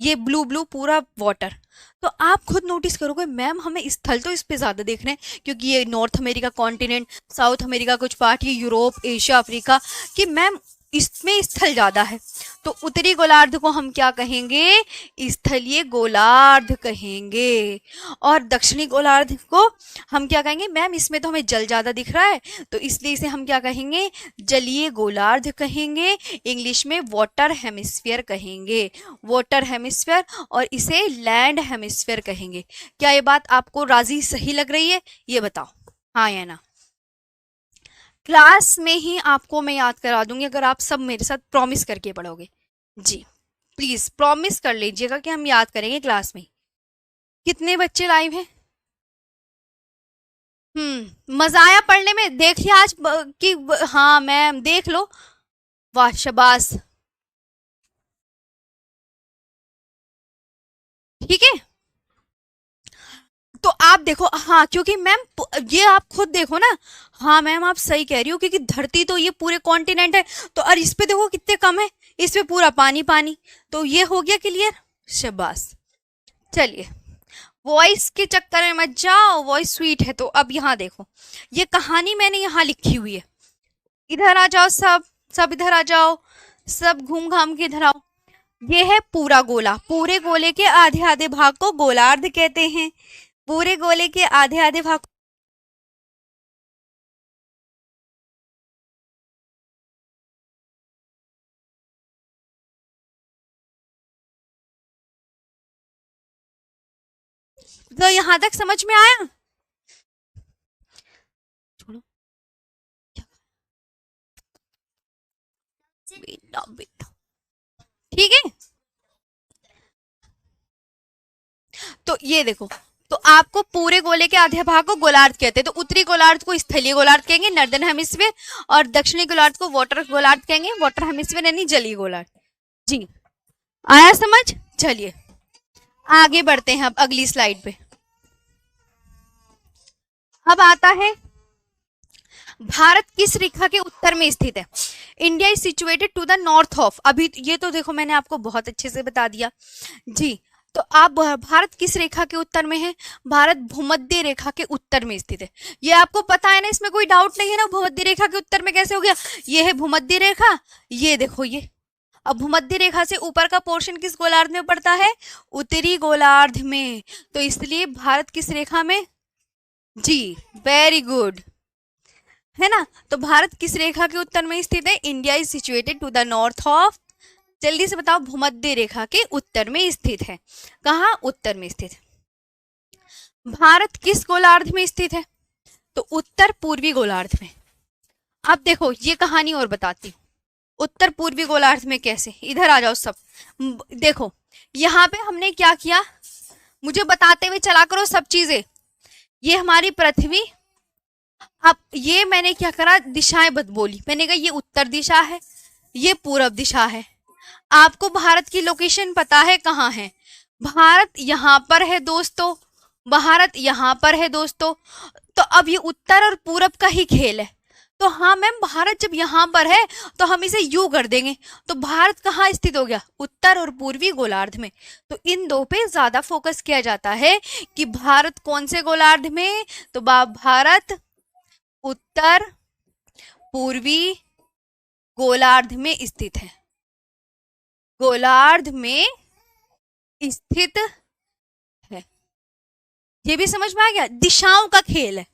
ये ब्लू ब्लू पूरा वाटर। तो आप खुद नोटिस करोगे मैम हमें स्थल तो इस पे ज्यादा देख रहे हैं, क्योंकि ये north America continent, south America कुछ पार्ट, ये यूरोप, एशिया, अफ्रीका, कि मैम इसमें स्थल ज्यादा है। तो उत्तरी गोलार्ध को हम क्या कहेंगे? स्थलीय गोलार्ध कहेंगे। और दक्षिणी गोलार्ध को हम क्या कहेंगे? मैम इसमें तो हमें जल ज्यादा दिख रहा है, तो इसलिए इसे हम क्या कहेंगे? जलीय गोलार्ध कहेंगे। इंग्लिश में वाटर हेमिस्फीयर कहेंगे, वाटर हेमिस्फीयर, और इसे लैंड हेमिस्फीयर कहेंगे। क्या ये बात आपको राजी सही लग रही है? ये बताओ हाँ या ना। क्लास में ही आपको मैं याद करा दूंगी अगर आप सब मेरे साथ प्रॉमिस करके पढ़ोगे। जी प्लीज प्रॉमिस कर लीजिएगा कि हम याद करेंगे क्लास में। कितने बच्चे लाइव हैं? मजा आया पढ़ने में? देख लिया आज हाँ मैम देख लो, वाह शाबाश, ठीक है। तो आप देखो, हाँ क्योंकि मैम ये आप खुद देखो ना, हाँ मैम आप सही कह रही हो, क्योंकि धरती तो ये पूरे कॉन्टिनेंट है, तो और इस पे देखो कितने कम है, इस पे पूरा पानी पानी, तो ये हो गया क्लियर, शाबाश। चलिए वॉइस के चक्कर में मत जाओ, वॉइस स्वीट है। तो अब यहाँ देखो, ये कहानी मैंने यहाँ लिखी हुई है, इधर आ जाओ सब, सब इधर आ जाओ, सब घूम घाम के इधर आओ। ये है पूरा गोला, पूरे गोले के आधे आधे भाग को गोलार्ध कहते हैं, पूरे गोले के आधे आधे भाग। तो यहां तक समझ में आया? छोड़ो, बेटा बेटा, ठीक है। तो ये देखो, तो आपको पूरे गोले के आधे भाग को गोलार्ध कहते हैं, तो उत्तरी गोलार्ध को स्थलीय गोलार्ध कहेंगे, नॉर्दर्न हेमिस्फीयर, और दक्षिणी गोलार्ध को वाटर गोलार्ध कहेंगे, वाटर हेमिस्फीयर यानी जलीय गोलार्ध। जी आया समझ? चलिए आगे बढ़ते हैं अब अगली स्लाइड पे। अब आता है भारत किस रेखा के उत्तर में स्थित है? India is situated to the north of, अभी ये तो देखो मैंने आपको बहुत अच्छे से बता दिया जी। तो आप भारत किस रेखा के उत्तर में है? भारत भूमध्य रेखा के उत्तर में स्थित है, ये आपको पता है ना, इसमें कोई डाउट नहीं है ना। भूमध्य रेखा के उत्तर में कैसे हो गया? ये है भूमध्य रेखा, ये देखो ये। अब भूमध्य रेखा से ऊपर का पोर्शन किस गोलार्ध में पड़ता है? उत्तरी गोलार्ध में, तो इसलिए भारत किस रेखा में? जी वेरी गुड, है ना। तो भारत किस रेखा के उत्तर में स्थित है? India is situated to the north of, जल्दी से बताओ, भूमध्य रेखा के उत्तर में स्थित है। कहाँ? उत्तर में स्थित है। भारत किस गोलार्ध में स्थित है? तो उत्तर पूर्वी गोलार्ध में। अब देखो ये कहानी और बताती हूँ, उत्तर पूर्वी गोलार्ध में कैसे, इधर आ जाओ सब। देखो यहाँ पे हमने क्या किया, मुझे बताते हुए चला करो सब चीजें। ये हमारी पृथ्वी, अब ये मैंने क्या करा, दिशाएं बद बोली, मैंने कहा ये उत्तर दिशा है, ये पूरब दिशा है। आपको भारत की लोकेशन पता है कहाँ है? भारत यहाँ पर है दोस्तों, भारत यहाँ पर है दोस्तों। तो अब ये उत्तर और पूरब का ही खेल है, तो तो हाँ मैम, भारत जब यहाँ पर है तो हम इसे यू कर देंगे। तो भारत कहाँ स्थित हो गया? उत्तर और पूर्वी गोलार्ध में। तो इन दो पे ज्यादा फोकस किया जाता है कि भारत कौन से गोलार्ध में। तो भारत उत्तर पूर्वी गोलार्ध में स्थित है, गोलार्ध में स्थित है। ये भी समझ में आ गया? दिशाओं का खेल है,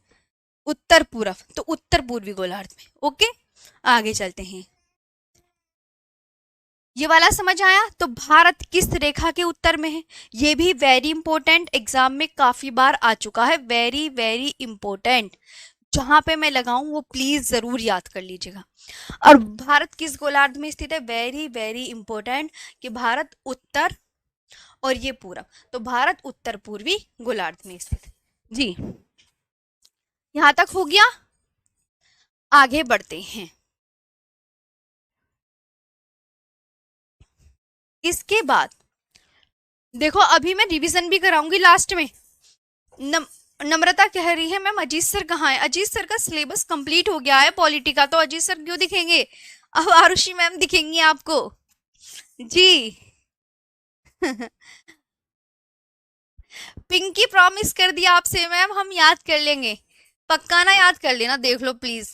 उत्तर पूर्व, तो उत्तर पूर्वी गोलार्ध में। ओके, आगे चलते हैं। ये वाला समझ आया? तो भारत किस रेखा के उत्तर में है? ये भी वेरी इंपॉर्टेंट, एग्जाम में काफी बार आ चुका है, वेरी वेरी इंपॉर्टेंट। जहां पे मैं लगाऊं वो प्लीज जरूर याद कर लीजिएगा। और भारत किस गोलार्ध में स्थित है? वेरी वेरी इंपॉर्टेंट, कि भारत उत्तर और ये पूरब, तो भारत उत्तर पूर्वी गोलार्ध में स्थित जी। यहां तक हो गया, आगे बढ़ते हैं। इसके बाद देखो, अभी मैं रिवीजन भी कराऊंगी लास्ट में। नम्रता कह रही है मैम अजीत सर कहाँ है? अजीत सर का सिलेबस कंप्लीट हो गया है पॉलिटी का, तो अजीत सर क्यों दिखेंगे? अब आरुषि मैम दिखेंगी आपको जी। पिंकी प्रॉमिस कर दिया आपसे मैम, हम याद कर लेंगे, पक्का ना याद कर लेना, देख लो प्लीज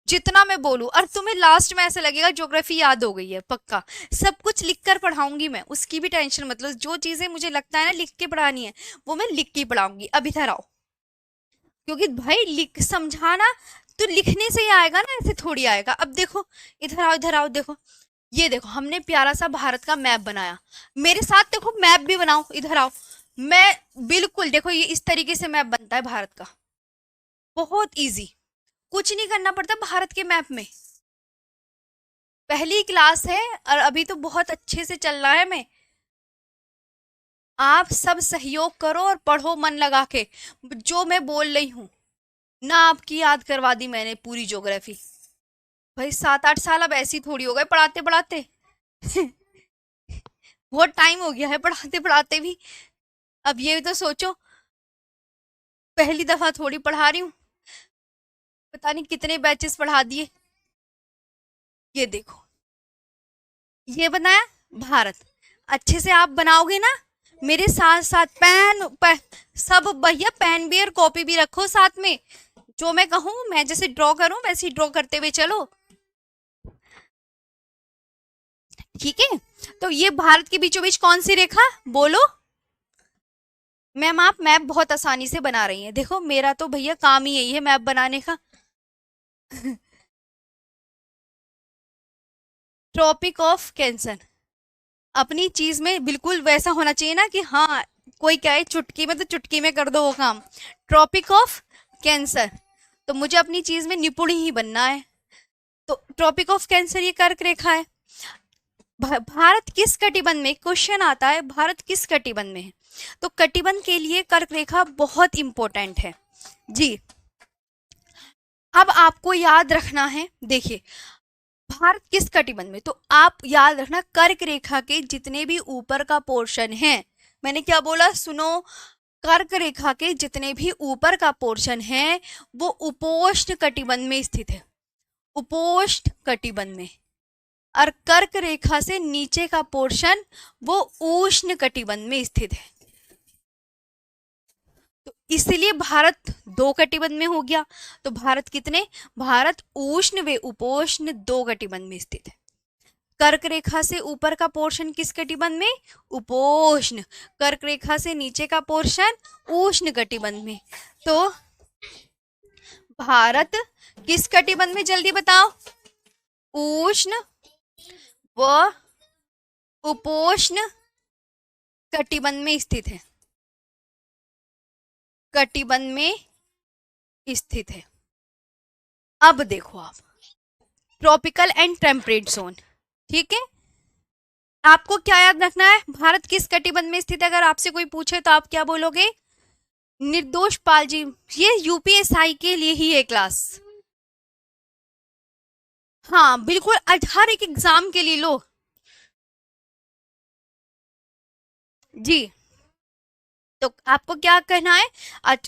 जितना मैं बोलूं। और तुम्हें लास्ट में ऐसा लगेगा ज्योग्राफी याद हो गई है, पक्का सब कुछ लिख कर पढ़ाऊंगी मैं, उसकी भी टेंशन मतलब, जो चीजें मुझे लगता है ना लिख के पढ़ानी है वो मैं लिख के पढ़ाऊंगी। अब इधर आओ, क्योंकि भाई लिख समझाना तो लिखने से ही आएगा ना, ऐसे थोड़ी आएगा। अब देखो, इधर आओ इधर आओ, देखो ये देखो, हमने प्यारा सा भारत का मैप बनाया, मेरे साथ देखो मैप भी बनाओ, इधर आओ। मैं बिल्कुल देखो, ये इस तरीके से मैप बनता है भारत का, बहुत इजी, कुछ नहीं करना पड़ता भारत के मैप में। पहली क्लास है और अभी तो बहुत अच्छे से चल रहा है। मैं आप सब सहयोग करो और पढ़ो मन लगा के, जो मैं बोल रही हूँ ना, आपकी याद करवा दी मैंने पूरी ज्योग्राफी। भाई 7-8 साल अब ऐसी थोड़ी हो गए पढ़ाते पढ़ाते। बहुत टाइम हो गया है पढ़ाते पढ़ाते भी। अब ये भी तो सोचो, पहली दफा थोड़ी पढ़ा रही हूँ, पता नहीं कितने बैचेस पढ़ा दिए। ये देखो, ये बनाया भारत, अच्छे से आप बनाओगे ना मेरे साथ साथ। सब भैया पेन भी और कॉपी भी रखो साथ में, जो मैं कहूँ मैं जैसे ड्रॉ करूं वैसे ही ड्रॉ करते हुए चलो, ठीक है? तो ये भारत के बीचों बीच कौन सी रेखा बोलो? मैम आप मैप बहुत आसानी से बना रही हैं, देखो मेरा तो भैया काम ही यही है मैप बनाने का। ट्रॉपिक ऑफ कैंसर, अपनी चीज में बिल्कुल वैसा होना चाहिए ना कि हाँ कोई क्या है चुटकी में, तो चुटकी में कर दो वो काम। ट्रॉपिक ऑफ कैंसर, तो मुझे अपनी चीज में निपुण ही बनना है। तो ट्रॉपिक ऑफ कैंसर ये कर्क रेखा है। भारत किस कटिबंध में, क्वेश्चन आता है भारत किस कटिबंध में है, तो कटिबंध के लिए कर्क रेखा बहुत इंपॉर्टेंट है जी। अब आपको याद रखना है, देखिए भारत किस कटिबंध में, तो आप याद रखना कर्क रेखा के जितने भी ऊपर का पोर्शन है, मैंने क्या बोला सुनो, कर्क रेखा के जितने भी ऊपर का पोर्शन है वो उपोष्ण कटिबंध में स्थित है, उपोष्ण कटिबंध में। और कर्क रेखा से नीचे का पोर्शन वो उष्ण कटिबंध में स्थित है। तो इसलिए भारत दो कटिबंध में हो गया। तो भारत कितने, भारत उष्ण व उपोष्ण दो कटिबंध में स्थित है। कर्क रेखा से ऊपर का पोर्शन किस कटिबंध में, उपोष्ण। कर्क रेखा से नीचे का पोर्शन उष्ण कटिबंध में। तो भारत किस कटिबंध में, जल्दी बताओ? उष्ण व उपोष्ण कटिबंध में स्थित है, कटिबंध में स्थित है। अब देखो आप, ट्रॉपिकल एंड टेम्परेट जोन, ठीक है? आपको क्या याद रखना है, भारत किस कटिबंध में स्थित है? अगर आपसे कोई पूछे तो आप क्या बोलोगे? निर्दोष पाल जी, ये यूपीएसआई के लिए ही है क्लास। हाँ बिल्कुल, हर एक एग्जाम के लिए लो जी। तो आपको क्या कहना है?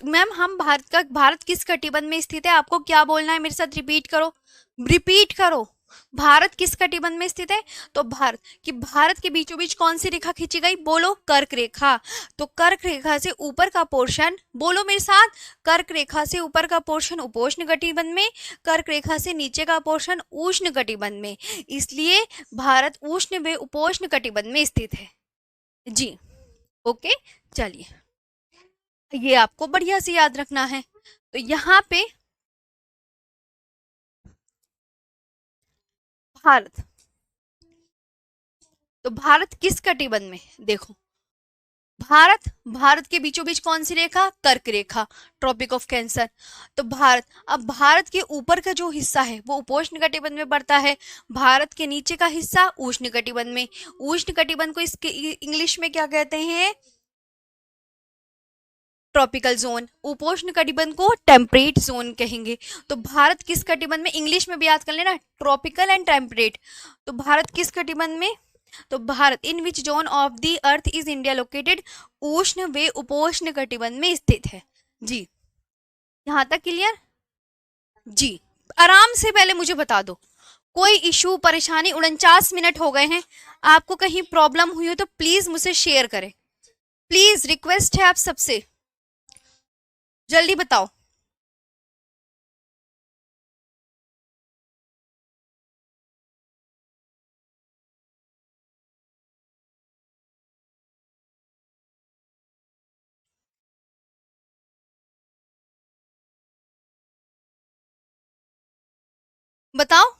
मैम हम भारत किस कटिबंध में स्थित है? आपको क्या बोलना है? मेरे साथ रिपीट करो, रिपीट करो। भारत किस कटिबंध में स्थित है? तो भारत के बीचों बीच कौन सी रेखा खींची गई? बोलो, कर्क रेखा। तो कर्क रेखा से ऊपर का पोर्शन, बोलो मेरे साथ, कर्क रेखा से ऊपर का पोर्शन उपोष्ण कटिबंध में, कर्क रेखा से नीचे का पोर्शन उष्ण कटिबंध में, इसलिए भारत उष्ण व उपोष्ण कटिबंध में स्थित है जी। ओके, चलिए ये आपको बढ़िया से याद रखना है। तो यहाँ पे भारत, तो भारत किस कटिबंध में? देखो, भारत के बीचों बीच कौन सी रेखा? कर्क रेखा, ट्रॉपिक ऑफ कैंसर। तो अब भारत के ऊपर का जो हिस्सा है वो उपोष्ण कटिबंध में पड़ता है, भारत के नीचे का हिस्सा उष्ण कटिबंध में। उष्ण कटिबंध को इसके इंग्लिश में क्या कहते हैं? Tropical zone. उपोष्ण कटिबंध को टेम्परेट जोन कहेंगे। तो भारत किस कटिबंध में? इंग्लिश में भी याद कर लेना, ट्रॉपिकल एंड टेम्परेट। तो भारत किस कटिबंध में? तो Bharat, in which zone of the earth is India located? उष्ण व उपोष्ण कटिबंध में स्थित है जी। यहां तक क्लियर जी? आराम से पहले मुझे बता दो, कोई इशू परेशानी? 49 मिनट हो गए हैं, आपको कहीं प्रॉब्लम हुई हो तो प्लीज मुझसे शेयर करें, प्लीज रिक्वेस्ट है आप सबसे, जल्दी बताओ। बताओ।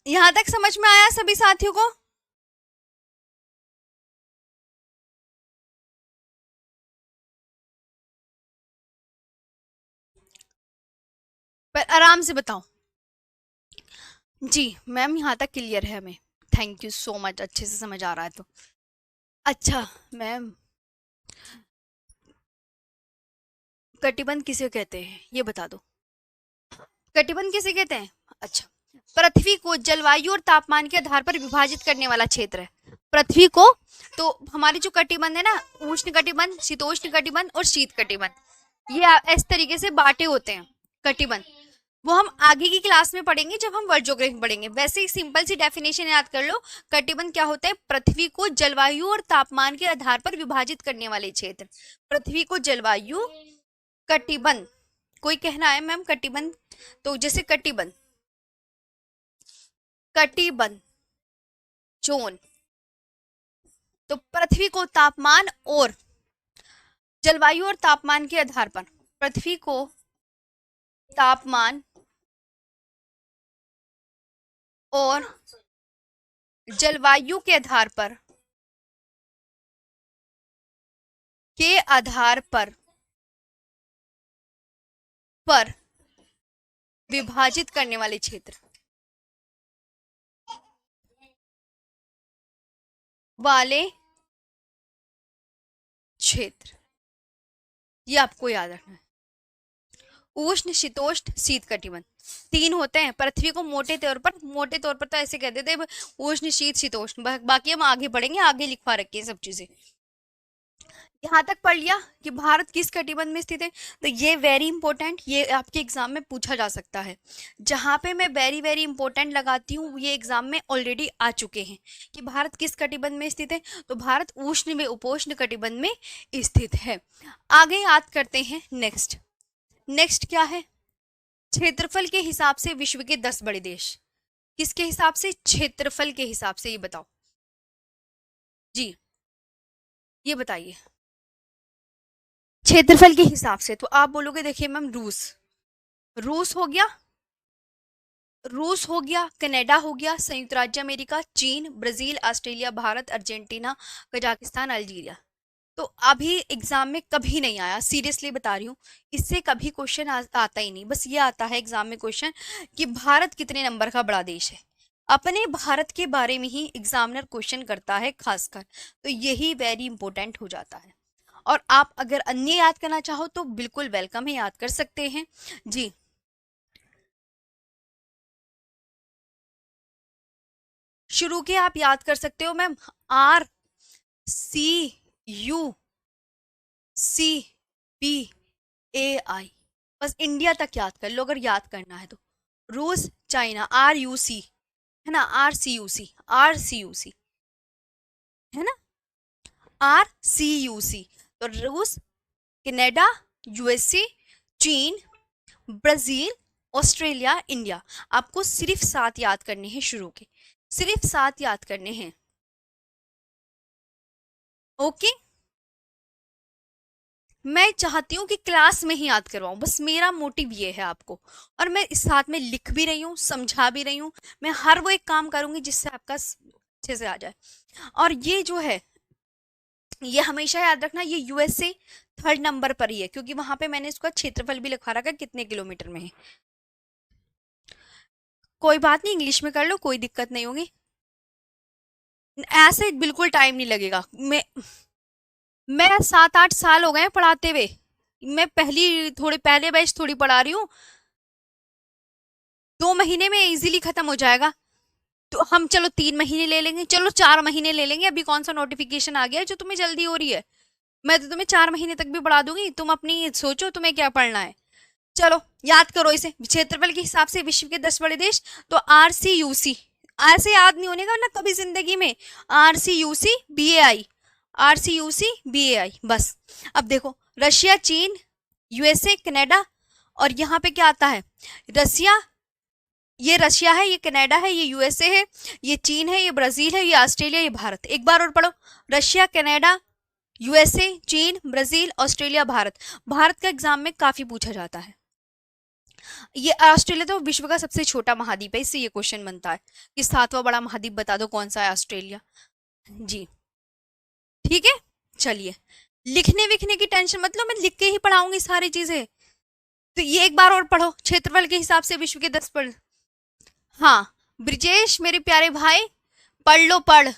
यहां तक समझ में आया सभी साथियों को? पर आराम से बताओ जी। मैम यहाँ तक क्लियर है हमें, थैंक यू सो मच, अच्छे से समझ आ रहा है तो। अच्छा मैम, कटिबंध किसे कहते हैं ये बता दो, कटिबंध किसे कहते हैं? अच्छा, पृथ्वी को जलवायु और तापमान के आधार पर विभाजित करने वाला क्षेत्र है पृथ्वी को। तो हमारे जो कटिबंध है ना, उष्ण कटिबंध, शीतोष्ण कटिबंध और शीत कटिबंध, ये इस तरीके से बांटे होते हैं कटिबंध। वो हम आगे की क्लास में पढ़ेंगे जब हम वर्ल्ड ज्योग्राफी पढ़ेंगे। वैसे ही सिंपल सी डेफिनेशन याद कर लो, कटिबंध क्या होता है? पृथ्वी को जलवायु और तापमान के आधार पर विभाजित करने वाले क्षेत्र। पृथ्वी को जलवायु, कटिबंध, कोई कहना है मैम कटिबंध? तो जैसे कटिबंध, कटिबंध जोन, तो पृथ्वी को तापमान और जलवायु और तापमान के आधार पर, पृथ्वी को तापमान और जलवायु के आधार पर, के आधार पर विभाजित करने वाले क्षेत्र, वाले क्षेत्र, ये आपको याद रखना है। उष्ण, शीतोष्ण, शीत कटिबंध तीन होते हैं पृथ्वी को मोटे तौर पर तो ऐसे कहते थे उष्ण, शीत, शीतोष्ण। बाकी हम आगे बढ़ेंगे, आगे लिखवा रखी है सब चीजें। यहाँ तक पढ़ लिया कि भारत किस कटिबंध में स्थित है। तो ये वेरी इंपॉर्टेंट, ये आपके एग्जाम में पूछा जा सकता है। जहाँ पे मैं वेरी वेरी इंपॉर्टेंट लगाती हूँ, ये एग्जाम में ऑलरेडी आ चुके हैं कि भारत किस कटिबंध में स्थित है। तो भारत उष्ण व उपोष्ण कटिबंध में स्थित है। आगे याद करते हैं नेक्स्ट। नेक्स्ट क्या है? क्षेत्रफल के हिसाब से विश्व के 10 बड़े देश। किसके हिसाब से? क्षेत्रफल के हिसाब से। ये बताओ जी, ये बताइए क्षेत्रफल के हिसाब से। तो आप बोलोगे देखिए मैम रूस हो गया, रूस हो गया, कनाडा हो गया, संयुक्त राज्य अमेरिका, चीन, Brazil, Australia, Bharat, Argentina, Kazakhstan, Algeria. तो अभी एग्जाम में कभी नहीं आया, सीरियसली बता रही हूँ। इससे कभी क्वेश्चन आता ही नहीं। बस ये आता है एग्जाम में क्वेश्चन कि भारत कितने नंबर का बड़ा देश है। अपने भारत के बारे में ही एग्जामिनर क्वेश्चन करता है खासकर, तो यही वेरी इंपॉर्टेंट हो जाता है। और आप अगर अन्य याद करना चाहो तो बिल्कुल वेलकम है, याद कर सकते हैं जी। शुरू के आप याद कर सकते हो मैम, RCUCPAI, बस इंडिया तक याद कर लो अगर याद करना है तो। रूस चाइना RUC, है ना, RCUC है ना, RCUC। तो रूस, कनाडा, यूएसए, चीन, ब्राजील, ऑस्ट्रेलिया, इंडिया। आपको सिर्फ 7 याद करने हैं शुरू के, सिर्फ 7 याद करने हैं। ओके, मैं चाहती हूँ कि क्लास में ही याद करवाऊं, बस मेरा मोटिव ये है आपको। और मैं इस साथ में लिख भी रही हूँ, समझा भी रही हूँ। मैं हर वो एक काम करूंगी जिससे आपका अच्छे से आ जाए। और ये जो है, ये हमेशा याद रखना, ये यूएसए 3rd नंबर पर ही है, क्योंकि वहां पे मैंने इसका क्षेत्रफल भी लिखवा रखा है कितने किलोमीटर में है। कोई बात नहीं, इंग्लिश में कर लो, कोई दिक्कत नहीं होगी। ऐसे बिल्कुल टाइम नहीं लगेगा। मैं 7-8 साल हो गए हैं पढ़ाते हुए। मैं थोड़ी पहले बैच थोड़ी पढ़ा रही हूँ। 2 महीने में इजीली खत्म हो जाएगा। तो हम चलो 3 महीने ले लेंगे, चलो 4 महीने ले लेंगे। अभी कौन सा नोटिफिकेशन आ गया है जो तुम्हें जल्दी हो रही है? मैं तो तुम्हें 4 महीने तक भी पढ़ा दूंगी, तुम अपनी सोचो तुम्हें क्या पढ़ना है। चलो याद करो इसे, क्षेत्रफल के हिसाब से विश्व के 10 बड़े देश। तो RCUC, ऐसे याद नहीं होने का ना कभी जिंदगी में। RCUC BAI, RCUC BAI, बस। अब देखो, रशिया, चीन, यूएसए, कनाडा, और यहाँ पे क्या आता है? रसिया, ये रशिया है, ये कनाडा है, ये यूएसए है, ये चीन है, ये ब्राजील है, ये ऑस्ट्रेलिया, ये भारत। एक बार और पढ़ो, रशिया, कनाडा, यूएसए, चीन, ब्राजील, ऑस्ट्रेलिया, भारत। भारत का एग्जाम में काफी पूछा जाता है। ये ऑस्ट्रेलिया तो विश्व का सबसे छोटा महाद्वीप है, इससे ये क्वेश्चन बनता है कि 7वां बड़ा महाद्वीप बता दो कौन सा है? ऑस्ट्रेलिया जी। ठीक है, चलिए, लिखने विखने की टेंशन मतलब, मैं लिख के ही पढ़ाऊंगी सारी चीजें। तो ये एक बार और पढ़ो, क्षेत्रफल के हिसाब से विश्व के 10 पर। हाँ, ब्रिजेश मेरे प्यारे भाई, पढ़ लो, पढ़।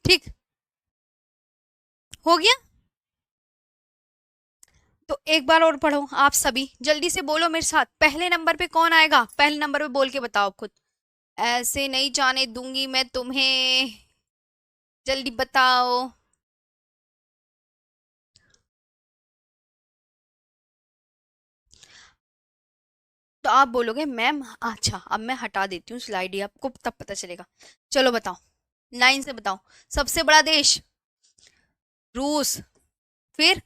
ठीक, हो गया। तो एक बार और पढ़ो आप सभी, जल्दी से बोलो मेरे साथ, पहले नंबर पे कौन आएगा? पहले नंबर पे बोल के बताओ खुद। ऐसे नहीं जाने दूंगी मैं तुम्हें, जल्दी बताओ। तो आप बोलोगे मैम, अच्छा अब मैं हटा देती हूँ स्लाइड, ये आपको तब पता चलेगा। चलो बताओ, लाइन से बताओ। सबसे बड़ा देश रूस, फिर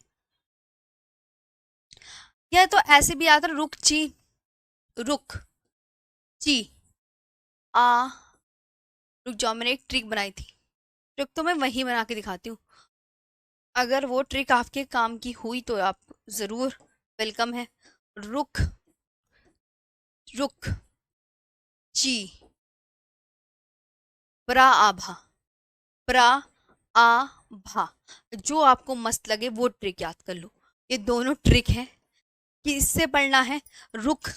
यह तो ऐसे भी आता, रुक ची, रुक ची, आ, रुक जाओ, मैंने एक ट्रिक बनाई थी। ट्रिक तो मैं वही बना के दिखाती हूँ। अगर वो ट्रिक आपके काम की हुई तो आप जरूर वेलकम है। रुक, रुक ची, ब्रा आभा, ब्रा आ भा, जो आपको मस्त लगे वो ट्रिक याद कर लो। ये दोनों ट्रिक है कि इससे पढ़ना है। रुक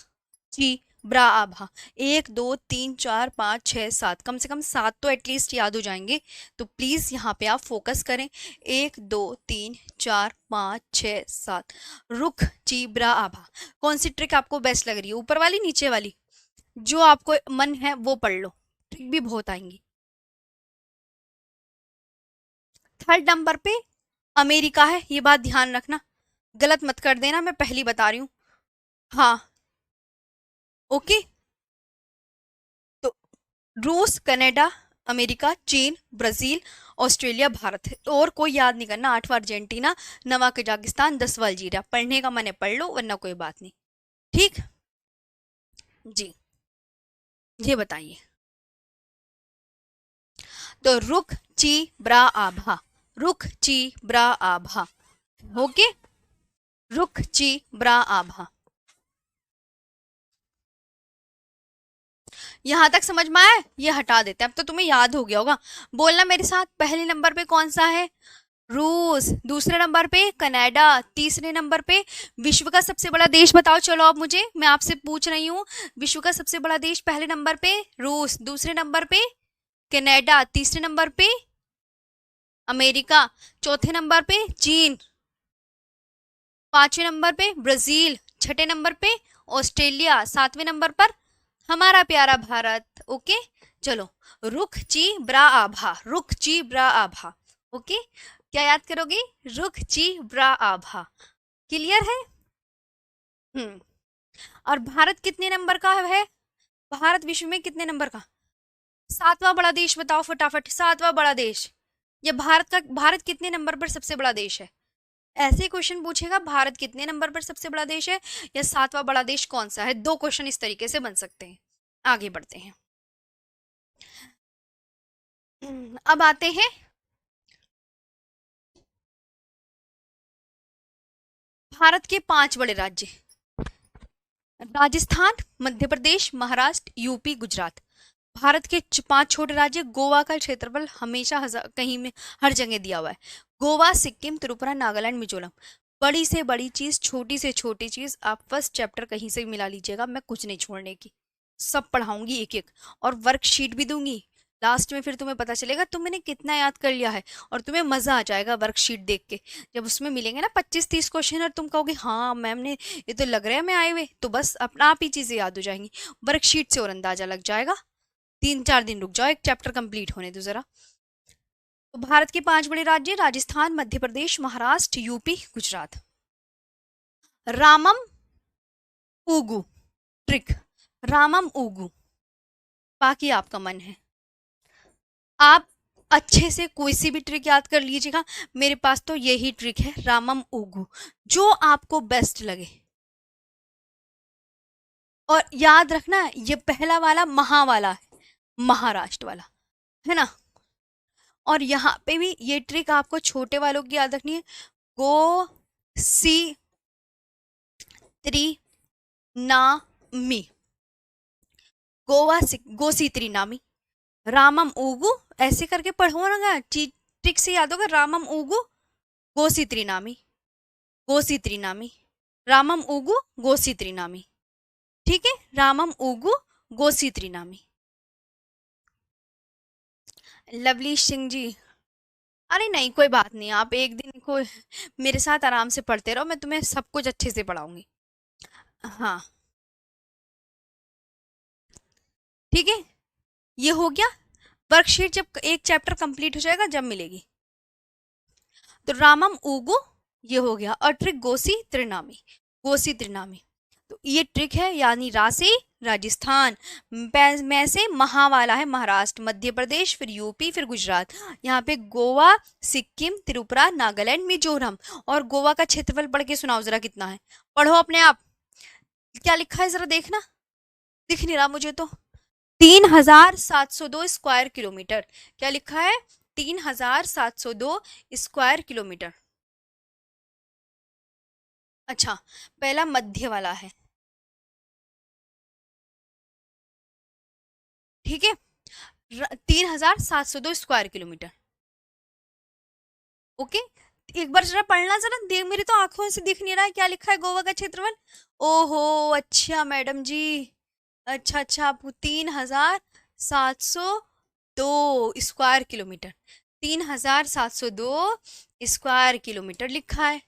ची ब्रा आभा, 1 2 3 4 5 6 7, कम से कम 7 तो एटलीस्ट याद हो जाएंगे। तो प्लीज यहाँ पे आप फोकस करें। 1 2 3 4 5 6 7, रुक ची ब्रा आभा। कौन सी ट्रिक आपको बेस्ट लग रही है, ऊपर वाली नीचे वाली? जो आपको मन है वो पढ़ लो, ट्रिक भी बहुत आएंगी। 3rd नंबर पे अमेरिका है, ये बात ध्यान रखना, गलत मत कर देना, मैं पहली बता रही हूँ। हाँ, ओके। तो रूस, कनाडा, अमेरिका, चीन, ब्राजील, ऑस्ट्रेलिया, भारत। और कोई याद नहीं करना। 8वां अर्जेंटीना, 9वां कजाकिस्तान, 10वां अल्जीरिया। पढ़ने का मन है पढ़ लो, वरना कोई बात नहीं। ठीक जी, ये बताइए। तो रुक ची ब्रा आभा, रुख ची ब्रा आभा। ओके, रुख ची ब्रा आभा। यहां तक समझ में आया? ये हटा देते हैं, अब तो तुम्हें याद हो गया होगा। बोलना मेरे साथ, पहले नंबर पे कौन सा है? रूस। दूसरे नंबर पे कनाडा। तीसरे नंबर पे विश्व का सबसे बड़ा देश बताओ। चलो अब मुझे, मैं आपसे पूछ रही हूँ, विश्व का सबसे बड़ा देश, पहले नंबर पे रूस, दूसरे नंबर पे कनाडा, तीसरे नंबर पे अमेरिका, चौथे नंबर पे चीन, पांचवें नंबर पे ब्राजील, छठे नंबर पे ऑस्ट्रेलिया, सातवें नंबर पर हमारा प्यारा भारत। ओके, चलो, रुख ची ब्रा आभा, रुख ची ब्रा आभा। ओके, क्या याद करोगे? रुख ची ब्रा आभा। क्लियर है? और भारत कितने नंबर का है? भारत विश्व में कितने नंबर का? सातवां बड़ा देश बताओ फटाफट, सातवां बड़ा देश। ये भारत कितने नंबर पर सबसे बड़ा देश है? ऐसे क्वेश्चन पूछेगा, भारत कितने नंबर पर सबसे बड़ा देश है या सातवां बड़ा देश कौन सा है। दो क्वेश्चन इस तरीके से बन सकते हैं। आगे बढ़ते हैं। अब आते हैं भारत के 5 बड़े राज्य। राजस्थान, मध्य प्रदेश, महाराष्ट्र, यूपी, गुजरात। भारत के 5 छोटे राज्य। गोवा का क्षेत्रफल हमेशा कहीं में हर जगह दिया हुआ है। गोवा, सिक्किम, त्रिपुरा, नागालैंड, मिजोरम। बड़ी से बड़ी चीज, छोटी से छोटी चीज, आप फर्स्ट चैप्टर कहीं से भी मिला लीजिएगा, मैं कुछ नहीं छोड़ने की, सब पढ़ाऊंगी एक एक, और वर्कशीट भी दूंगी लास्ट में। फिर तुम्हें पता चलेगा तुमने कितना याद कर लिया है, और तुम्हें मजा आ जाएगा वर्कशीट देख के। जब उसमें मिलेंगे ना 25-30 क्वेश्चन और तुम कहोगे हाँ मैम ने, ये तो लग रहा है मैं आए हुए, तो बस अपना आप ही चीजें याद हो जाएंगी। वर्कशीट से और अंदाजा लग जाएगा। 3-4 दिन रुक जाओ, एक चैप्टर कंप्लीट होने दो जरा। तो भारत के 5 बड़े राज्य, राजस्थान, मध्य प्रदेश, महाराष्ट्र, यूपी, गुजरात। रामम ऊगू ट्रिक, रामम ऊगू, बाकी आपका मन है। आप अच्छे से कोई सी भी ट्रिक याद कर लीजिएगा, मेरे पास तो यही ट्रिक है, रामम ऊगू, जो आपको बेस्ट लगे। और याद रखना, ये पहला वाला महा वाला है, महाराष्ट्र वाला है ना। और यहाँ पे भी ये ट्रिक आपको छोटे वालों की याद रखनी है। गो सी त्री ना मी, गोसी त्रिनामी, रामम ऊगू, ऐसे करके पढ़ो ना, ट्रिक से याद होगा। रामम ऊगू गोसी त्रिनामी, गोसी त्रिनामी, रामम ऊगू गोसी त्रिनामी। ठीक है, रामम ऊगू गोसी त्रिनामी। लवली सिंह जी, अरे नहीं कोई बात नहीं, आप एक दिन को मेरे साथ आराम से पढ़ते रहो, मैं तुम्हें सब कुछ अच्छे से पढ़ाऊंगी। हाँ ठीक है, ये हो गया। वर्कशीट जब एक चैप्टर कंप्लीट हो जाएगा जब मिलेगी। तो रामम ऊगु ये हो गया, और ट्रिक गोसी त्रिनामी, गोसी त्रिनामी। तो ये ट्रिक है, यानी राशि राजस्थान, में से महा वाला है महाराष्ट्र, मध्य प्रदेश, फिर यूपी, फिर गुजरात। यहाँ पे गोवा, सिक्किम, त्रिपुरा, नागालैंड, मिजोरम। और गोवा का क्षेत्रफल पढ़ के सुनाओ जरा कितना है, पढ़ो अपने आप, क्या लिखा है जरा देखना, दिख नहीं रहा मुझे तो। 3702 स्क्वायर किलोमीटर। क्या लिखा है? 3702 स्क्वायर किलोमीटर। अच्छा, पहला मध्य वाला है, ठीक है, 3702 स्क्वायर किलोमीटर। ओके, एक बार जरा पढ़ना, जरा देख, मेरी तो आंखों से दिख नहीं रहा है क्या लिखा है गोवा का क्षेत्रफल। ओहो अच्छा मैडम जी, अच्छा अच्छा, आपको 3702 स्क्वायर किलोमीटर, 3702 स्क्वायर किलोमीटर लिखा है।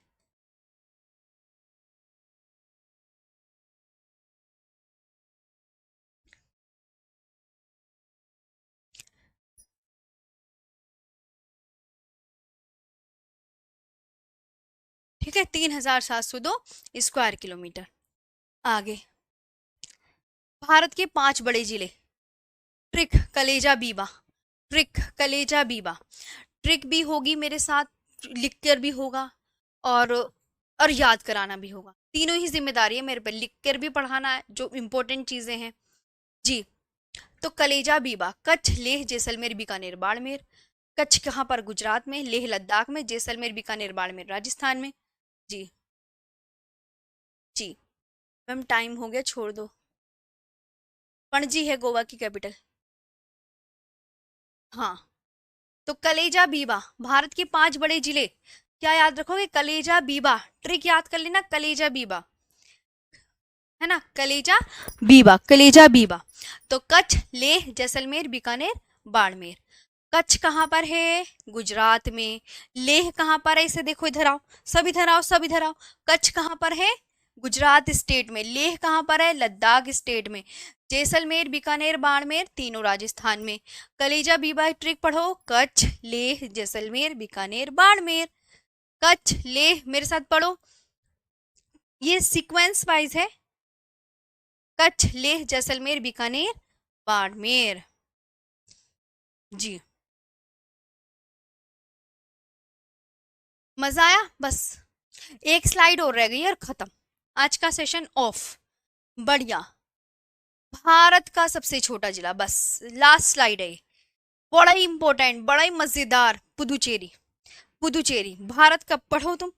ठीक है, 3702 स्क्वायर किलोमीटर। आगे, भारत के 5 बड़े जिले। ट्रिक कलेजा बीबा, ट्रिक कलेजा बीबा, ट्रिक भी होगी मेरे साथ, लिख कर भी होगा, और याद कराना भी होगा। तीनों ही जिम्मेदारी है मेरे पे, लिख कर भी पढ़ाना है जो इंपॉर्टेंट चीजें हैं जी। तो कलेजा बीबा, कच्छ, लेह, जैसलमेर, बीकानेर, बाड़मेर। कच्छ कहाँ पर? गुजरात में। लेह लद्दाख में। जैसलमेर बीकानेर बाड़मेर राजस्थान में। जी। जी। मैम टाइम हो गया, छोड़ दो। पणजी है गोवा की कैपिटल। हाँ। तो कलेजा बीबा, भारत के 5 बड़े जिले, क्या याद रखोगे? कलेजा बीबा, ट्रिक याद कर लेना, कलेजा बीबा, है ना, कलेजा बीबा, कलेजा बीबा। तो कच्छ, लेह, जैसलमेर, बीकानेर, बाड़मेर। कच्छ कहाँ पर है? गुजरात में। लेह कहाँ पर है? इसे देखो, इधर आओ, सब इधर आओ, सब इधर आओ। कच्छ कहाँ पर है? गुजरात स्टेट में। लेह कहाँ पर है? लद्दाख स्टेट में। जैसलमेर, बीकानेर, बाड़मेर तीनों राजस्थान में। कलेजा बीबा ट्रिक पढ़ो, कच्छ, लेह, जैसलमेर, बीकानेर, बाड़मेर। कच्छ, लेह, मेरे साथ पढ़ो, ये सीक्वेंस वाइज है। कच्छ, लेह, जैसलमेर, बीकानेर, बाड़मेर। जी। मजा आया? बस एक स्लाइड और रह गई और खत्म, आज का सेशन ऑफ। बढ़िया। भारत का सबसे छोटा जिला, बस लास्ट स्लाइड है, बड़ा ही इंपॉर्टेंट, बड़ा ही मजेदार, पुदुचेरी। पुदुचेरी भारत का, पढ़ो तुम,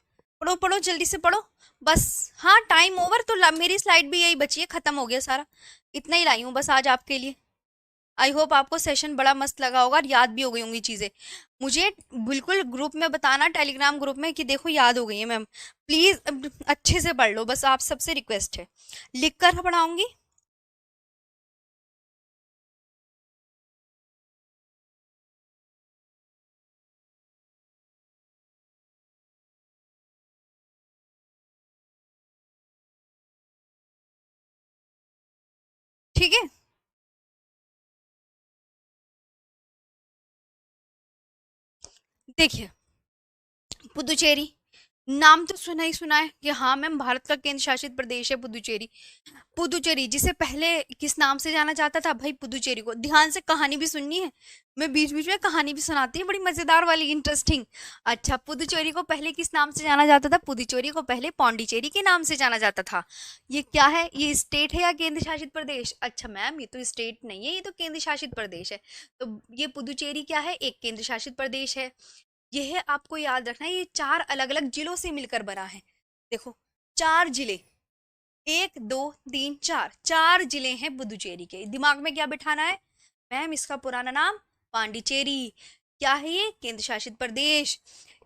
पढ़ो पढ़ो जल्दी से पढ़ो। बस हाँ, टाइम ओवर, तो मेरी स्लाइड भी यही बची है, खत्म हो गया सारा। इतना ही लाई हूँ बस आज आपके लिए। आई होप आपको सेशन बड़ा मस्त लगा होगा और याद भी हो गई होंगी चीजें। मुझे बिल्कुल ग्रुप में बताना, टेलीग्राम ग्रुप में, कि देखो याद हो गई है मैम। प्लीज अच्छे से पढ़ लो, बस आप सबसे रिक्वेस्ट है, लिख कर पढ़ाऊंगी। ठीक है। देखिए, पुदुचेरी, नाम तो सुना ही सुना है कि हाँ मैम, भारत का केंद्र शासित प्रदेश है पुदुचेरी। पुदुचेरी जिसे पहले किस नाम से जाना जाता था भाई? पुदुचेरी को। ध्यान से कहानी भी सुननी है, मैं बीच बीच में कहानी भी सुनाती हूँ, बड़ी मजेदार वाली, इंटरेस्टिंग। अच्छा, पुदुचेरी को पहले किस नाम से जाना जाता था? पुदुचेरी को पहले पौंडीचेरी के नाम से जाना जाता था। ये क्या है? ये स्टेट है या केंद्र शासित प्रदेश? अच्छा मैम, ये तो स्टेट नहीं है, ये तो केंद्र शासित प्रदेश है। तो ये पुदुचेरी क्या है? एक केंद्र शासित प्रदेश है। यह आपको याद रखना है, ये 4 अलग अलग जिलों से मिलकर बना है। देखो, 4 जिले, 1 2 3 4, 4 जिले हैं पुदुचेरी के। दिमाग में क्या बिठाना है मैम? इसका पुराना नाम पांडिचेरी। क्या है ये? केंद्र शासित प्रदेश।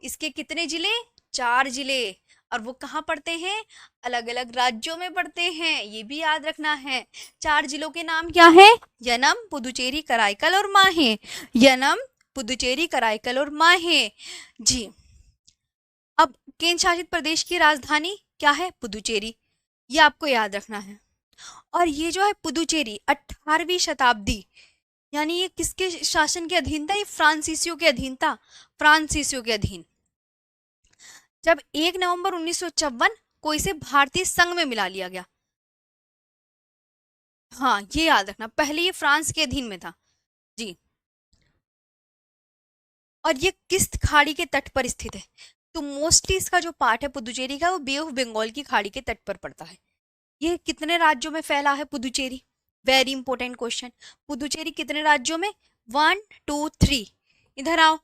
इसके कितने जिले? 4 जिले। और वो कहाँ पड़ते हैं? अलग अलग राज्यों में पड़ते हैं, ये भी याद रखना है। 4 जिलों के नाम क्या है? यनम, पुदुचेरी, कराईकल और माहे। यनम, पुदुचेरी, कराईकल और माहे। जी। अब केंद्र शासित प्रदेश की राजधानी क्या है? पुदुचेरी। ये आपको याद रखना है। और ये जो है पुदुचेरी 18वीं शताब्दी, यानी ये किसके शासन के अधीन था? ये फ्रांसीसियों के अधीन था, फ्रांसीसियों के अधीन। जब 1 नवंबर 1954 को इसे भारतीय संघ में मिला लिया गया। हाँ, ये याद रखना, पहले ये फ्रांस के अधीन में था। जी। और ये किस खाड़ी के तट पर स्थित है? तो मोस्टली इसका जो पार्ट है पुदुचेरी का, वो बे ऑफ बंगाल की खाड़ी के तट पर पड़ता है। ये कितने राज्यों में फैला है Puducherry? Very important question. Puducherry कितने राज्यों में? 1 2 3, इधर आओ।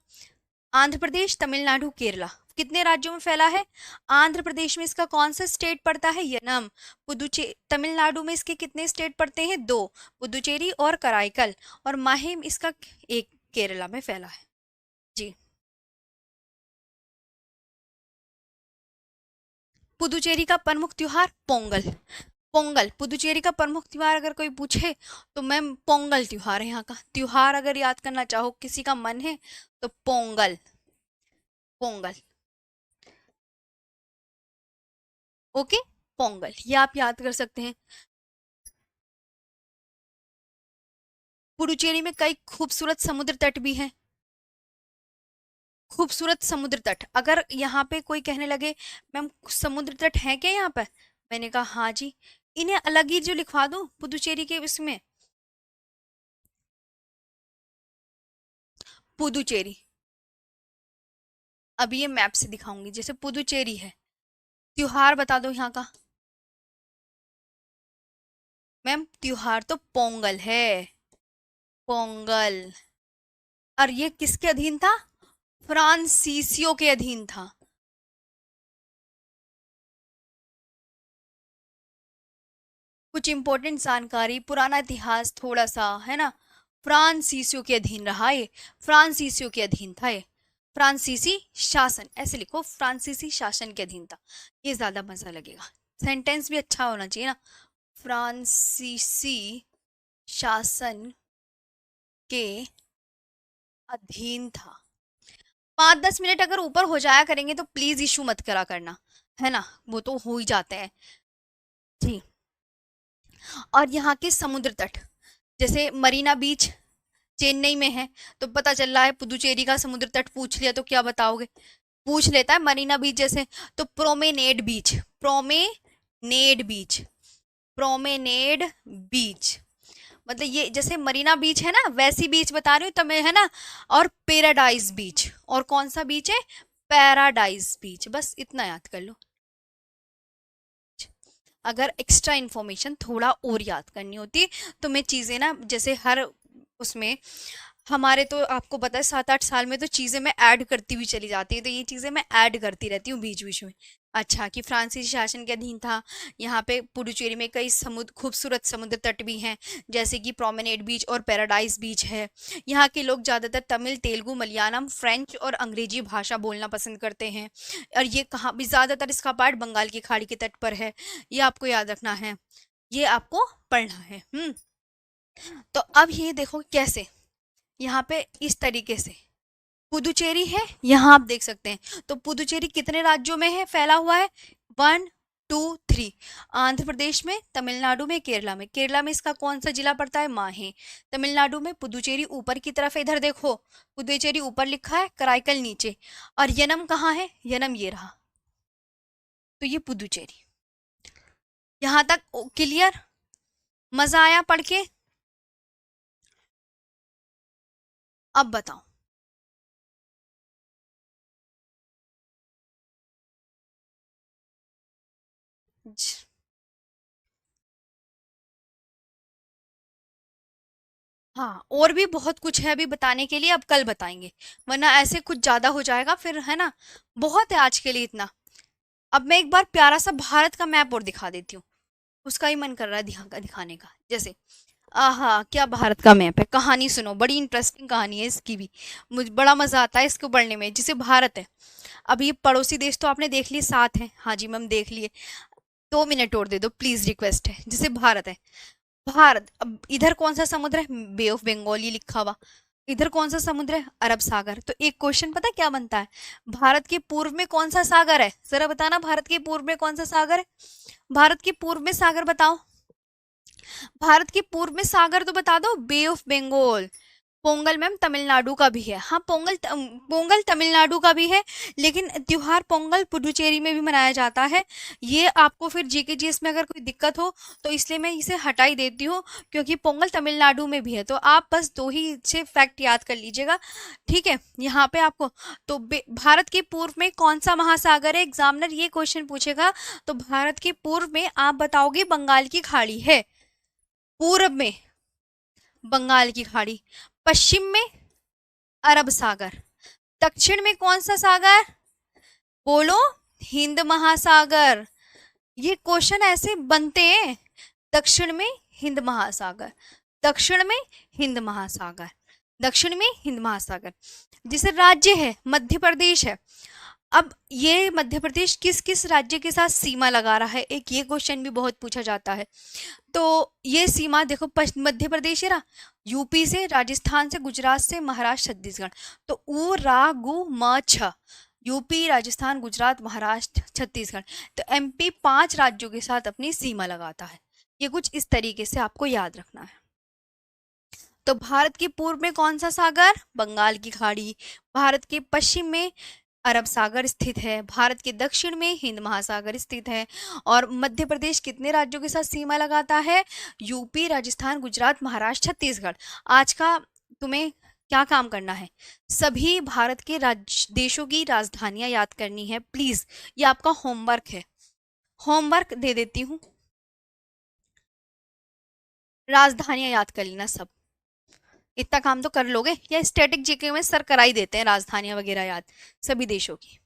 आंध्र प्रदेश, तमिलनाडु, केरला, कितने राज्यों में फैला है? आंध्र प्रदेश में इसका कौन सा स्टेट पड़ता है? यनम। पुदुचेरी, तमिलनाडु में इसके कितने स्टेट पड़ते हैं? 2, पुदुचेरी और कराईकल। और माहिम इसका एक, केरला में फैला है। जी। पुदुचेरी का प्रमुख त्योहार पोंगल। पोंगल पुदुचेरी का प्रमुख त्योहार अगर कोई पूछे तो मैम पोंगल त्योहार है यहाँ का। त्योहार अगर याद करना चाहो, किसी का मन है, तो पोंगल, पोंगल। ओके, पोंगल, ये आप याद कर सकते हैं। पुडुचेरी में कई खूबसूरत समुद्र तट भी हैं। खूबसूरत समुद्र तट, अगर यहाँ पे कोई कहने लगे मैम समुद्र तट है क्या यहाँ पे, मैंने कहा हाँ जी, इन्हें अलग ही जो लिखवा दूं पुदुचेरी के इसमें। पुदुचेरी, अभी ये मैप से दिखाऊंगी, जैसे पुदुचेरी है। त्योहार बता दो यहाँ का। मैम त्योहार तो पोंगल है, पोंगल। और ये किसके अधीन था? फ्रांसीसियों के अधीन था। कुछ इंपॉर्टेंट जानकारी, पुराना इतिहास थोड़ा सा, है ना। फ्रांसीसियों के अधीन रहा ये, फ्रांसीसियों के अधीन था ये। फ्रांसीसी शासन, ऐसे लिखो, फ्रांसीसी शासन के अधीन था। ये ज्यादा मजा लगेगा, सेंटेंस भी अच्छा होना चाहिए ना। फ्रांसीसी शासन के अधीन था। 5-10 मिनट अगर ऊपर हो जाया करेंगे तो प्लीज इशू मत करा करना, है ना, वो तो हो ही जाते हैं जी। और यहाँ के समुद्र तट, जैसे मरीना बीच चेन्नई में है, तो पता चल रहा है पुदुचेरी का समुद्र तट पूछ लिया तो क्या बताओगे? पूछ लेता है मरीना बीच जैसे। तो प्रोमेनेड बीच, प्रोमेनेड बीच, प्रोमेनेड बीच, मतलब ये जैसे मरीना बीच है ना, वैसी बीच बता रही हूँ तुम्हें, है ना। और पैराडाइज बीच, और कौन सा बीच है? पैराडाइज बीच, बस इतना याद कर लो। अगर एक्स्ट्रा इन्फॉर्मेशन थोड़ा और याद करनी होती तो मैं चीज़ें ना, जैसे हर उसमें हमारे तो आपको पता है 7-8 साल में तो चीज़ें मैं ऐड करती हुई चली जाती है, तो ये चीज़ें मैं ऐड करती रहती हूँ बीच बीच में। अच्छा, कि फ्रांसीसी शासन के अधीन था। यहाँ पे पुडुचेरी में कई समुद्र, खूबसूरत समुद्र तट भी हैं, जैसे कि प्रोमेनेड बीच और पैराडाइज बीच है। यहाँ के लोग ज़्यादातर तमिल, तेलुगु, मलयालम, फ्रेंच और अंग्रेजी भाषा बोलना पसंद करते हैं। और ये कहाँ भी, ज़्यादातर इसका पार्ट बंगाल की खाड़ी के तट पर है। ये आपको याद रखना है, ये आपको पढ़ना है। तो अब ये देखो कैसे, यहाँ पे इस तरीके से पुदुचेरी है, यहाँ आप देख सकते हैं। तो पुदुचेरी कितने राज्यों में है, फैला हुआ है? 1, 2, 3। आंध्र प्रदेश में, तमिलनाडु में, केरला में। केरला में इसका कौन सा जिला पड़ता है? माहे। तमिलनाडु में पुदुचेरी ऊपर की तरफ है, इधर देखो, पुदुचेरी ऊपर लिखा है, कराईकल नीचे। और यनम कहाँ है? यनम ये रहा। तो ये पुदुचेरी। यहाँ तक क्लियर? मजा आया पढ़ के? अब बताओ। हाँ, और भी बहुत कुछ है अभी बताने के लिए, अब कल बताएंगे, वरना ऐसे कुछ ज्यादा हो जाएगा फिर, है ना। बहुत है आज के लिए इतना। अब मैं एक बार प्यारा सा भारत का मैप और दिखा देती हूँ, उसका ही मन कर रहा है दिखाने का। जैसे, आहा क्या भारत का मैप है, कहानी सुनो, बड़ी इंटरेस्टिंग कहानी है इसकी भी। मुझे बड़ा मजा आता है इसको पढ़ने में। जिसे भारत है, अब ये पड़ोसी देश तो आपने देख लिए, साथ है, हाँ जी मैम देख लिए। 2 मिनट और दे दो प्लीज, रिक्वेस्ट है। जैसे भारत है, भारत, अब इधर कौन सा समुद्र है? बे ऑफ बंगाल ये लिखा हुआ। इधर कौन सा समुद्र है? अरब सागर। तो एक क्वेश्चन पता क्या बनता है? भारत के पूर्व में कौन सा सागर है? जरा बताना, भारत के पूर्व में कौन सा सागर है? भारत के पूर्व में सागर बताओ। भारत के पूर्व में सागर तो बता दो। बे ऑफ बंगाल। पोंगल मैम तमिलनाडु का भी है, हाँ पोंगल तमिलनाडु का भी है, लेकिन त्योहार पोंगल पुडुचेरी में भी मनाया जाता है। ये आपको फिर जीकेजीएस में अगर कोई दिक्कत हो तो इसलिए मैं इसे हटा ही देती हूँ, क्योंकि पोंगल तमिलनाडु में भी है। तो आप बस दो ही से फैक्ट याद कर लीजिएगा, ठीक है। यहाँ पे आपको, तो भारत के पूर्व में कौन सा महासागर है? एग्जामिनर ये क्वेश्चन पूछेगा तो भारत के पूर्व में आप बताओगे बंगाल की खाड़ी है। पूर्व में बंगाल की खाड़ी, पश्चिम में अरब सागर, दक्षिण में कौन सा सागर? बोलो, हिंद महासागर। ये क्वेश्चन ऐसे बनते हैं। दक्षिण में हिंद महासागर, दक्षिण में हिंद महासागर, दक्षिण में हिंद महासागर। जिसे राज्य है मध्य प्रदेश है। अब ये मध्य प्रदेश किस किस राज्य के साथ सीमा लगा रहा है, एक ये क्वेश्चन भी बहुत पूछा जाता है। तो ये सीमा देखो, मध्य प्रदेश है ना, यूपी से, राजस्थान से, गुजरात से, महाराष्ट्र, छत्तीसगढ़। तो ऊ रा गु म छ, यूपी, राजस्थान, गुजरात, महाराष्ट्र, छत्तीसगढ़। तो एमपी 5 राज्यों के साथ अपनी सीमा लगाता है। ये कुछ इस तरीके से आपको याद रखना है। तो भारत के पूर्व में कौन सा सागर? बंगाल की खाड़ी। भारत के पश्चिम में अरब सागर स्थित है। भारत के दक्षिण में हिंद महासागर स्थित है। और मध्य प्रदेश कितने राज्यों के साथ सीमा लगाता है? यूपी, राजस्थान, गुजरात, महाराष्ट्र, छत्तीसगढ़। आज का तुम्हें क्या काम करना है? सभी भारत के राज्य देशों की राजधानियां याद करनी है प्लीज, ये आपका होमवर्क है। होमवर्क दे देती हूँ, राजधानियां याद कर लेना सब। इतना काम तो कर लोगे, या स्टैटिक जीके में सर करा ही देते हैं राजधानियां वगैरह याद सभी देशों की।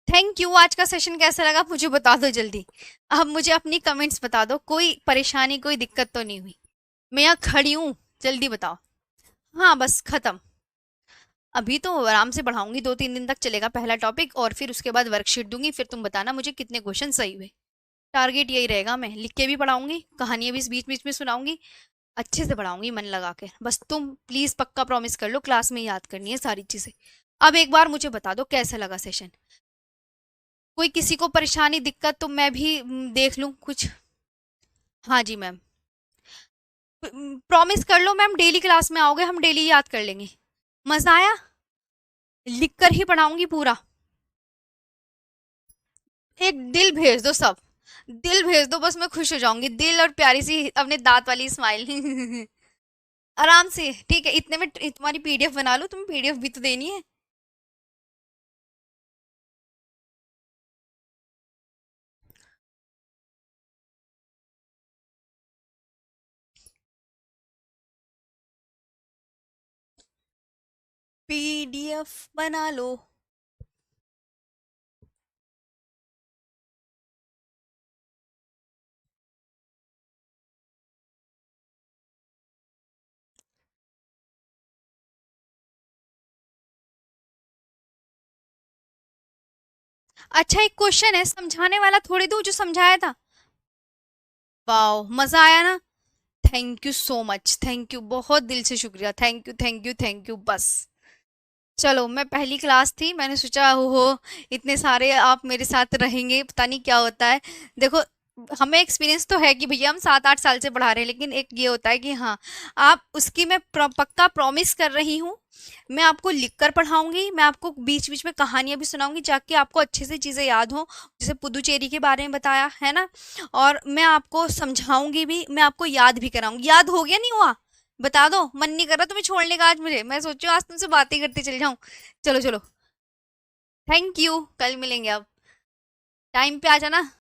Thank you. आज का सेशन कैसा लगा मुझे बता दो जल्दी। अब मुझे अपनी कमेंट्स बता दो, कोई परेशानी कोई दिक्कत तो नहीं हुई? मैं यहाँ खड़ी हूँ, जल्दी बताओ। हाँ बस खत्म। अभी तो आराम से पढ़ाऊंगी, 2-3 दिन तक चलेगा पहला टॉपिक, और फिर उसके बाद वर्कशीट दूंगी, फिर तुम बताना मुझे कितने क्वेश्चन सही हुए। टारगेट यही रहेगा, मैं लिख के भी पढ़ाऊंगी, कहानियां भी बीच बीच में सुनाऊंगी, अच्छे से पढ़ाऊंगी मन लगा के। बस तुम प्लीज पक्का प्रॉमिस कर लो क्लास में याद करनी है सारी चीजें। अब एक बार मुझे बता दो कैसा लगा सेशन। कोई किसी को परेशानी दिक्कत तो मैं भी देख लूं कुछ। हाँ जी मैम। प्रॉमिस कर लो मैम, डेली क्लास में आओगे, हम डेली याद कर लेंगे। मजा आया? लिख कर ही पढ़ाऊंगी पूरा। एक दिल भेज दो सब, दिल भेज दो बस, मैं खुश हो जाऊंगी। दिल और प्यारी सी अपने दांत वाली स्माइल। आराम से, ठीक है, इतने में तुम्हारी पीडीएफ बना लो, तुम्हें पीडीएफ भी तो देनी है। पीडीएफ बना लो। अच्छा एक क्वेश्चन है, समझाने वाला थोड़ी दूर जो समझाया था। वाओ मजा आया ना? Thank you so much, thank you, बहुत दिल से शुक्रिया, thank you thank you thank you. बस चलो, मैं पहली क्लास थी, मैंने सोचा हो इतने सारे आप मेरे साथ रहेंगे, पता नहीं क्या होता है। देखो, हमें एक्सपीरियंस तो है कि भैया हम 7-8 साल से पढ़ा रहे हैं, लेकिन एक ये होता है कि हाँ, आप उसकी मैं पक्का प्रॉमिस कर रही हूँ। मैं आपको लिख कर पढ़ाऊंगी, मैं आपको बीच बीच में कहानियां भी सुनाऊंगी, ताकि आपको अच्छे से चीजें याद हो, जैसे पुदुचेरी के बारे में बताया है ना। और मैं आपको समझाऊंगी भी, मैं आपको याद भी कराऊंगी। याद हो गया नहीं हुआ? बता दो, मन नहीं कर रहा तुम्हें छोड़ने का आज मुझे, मैं सोचू आज तुमसे बातें करते चल जाऊं। चलो चलो, थैंक यू, कल मिलेंगे अब। टाइम पे आ जाना।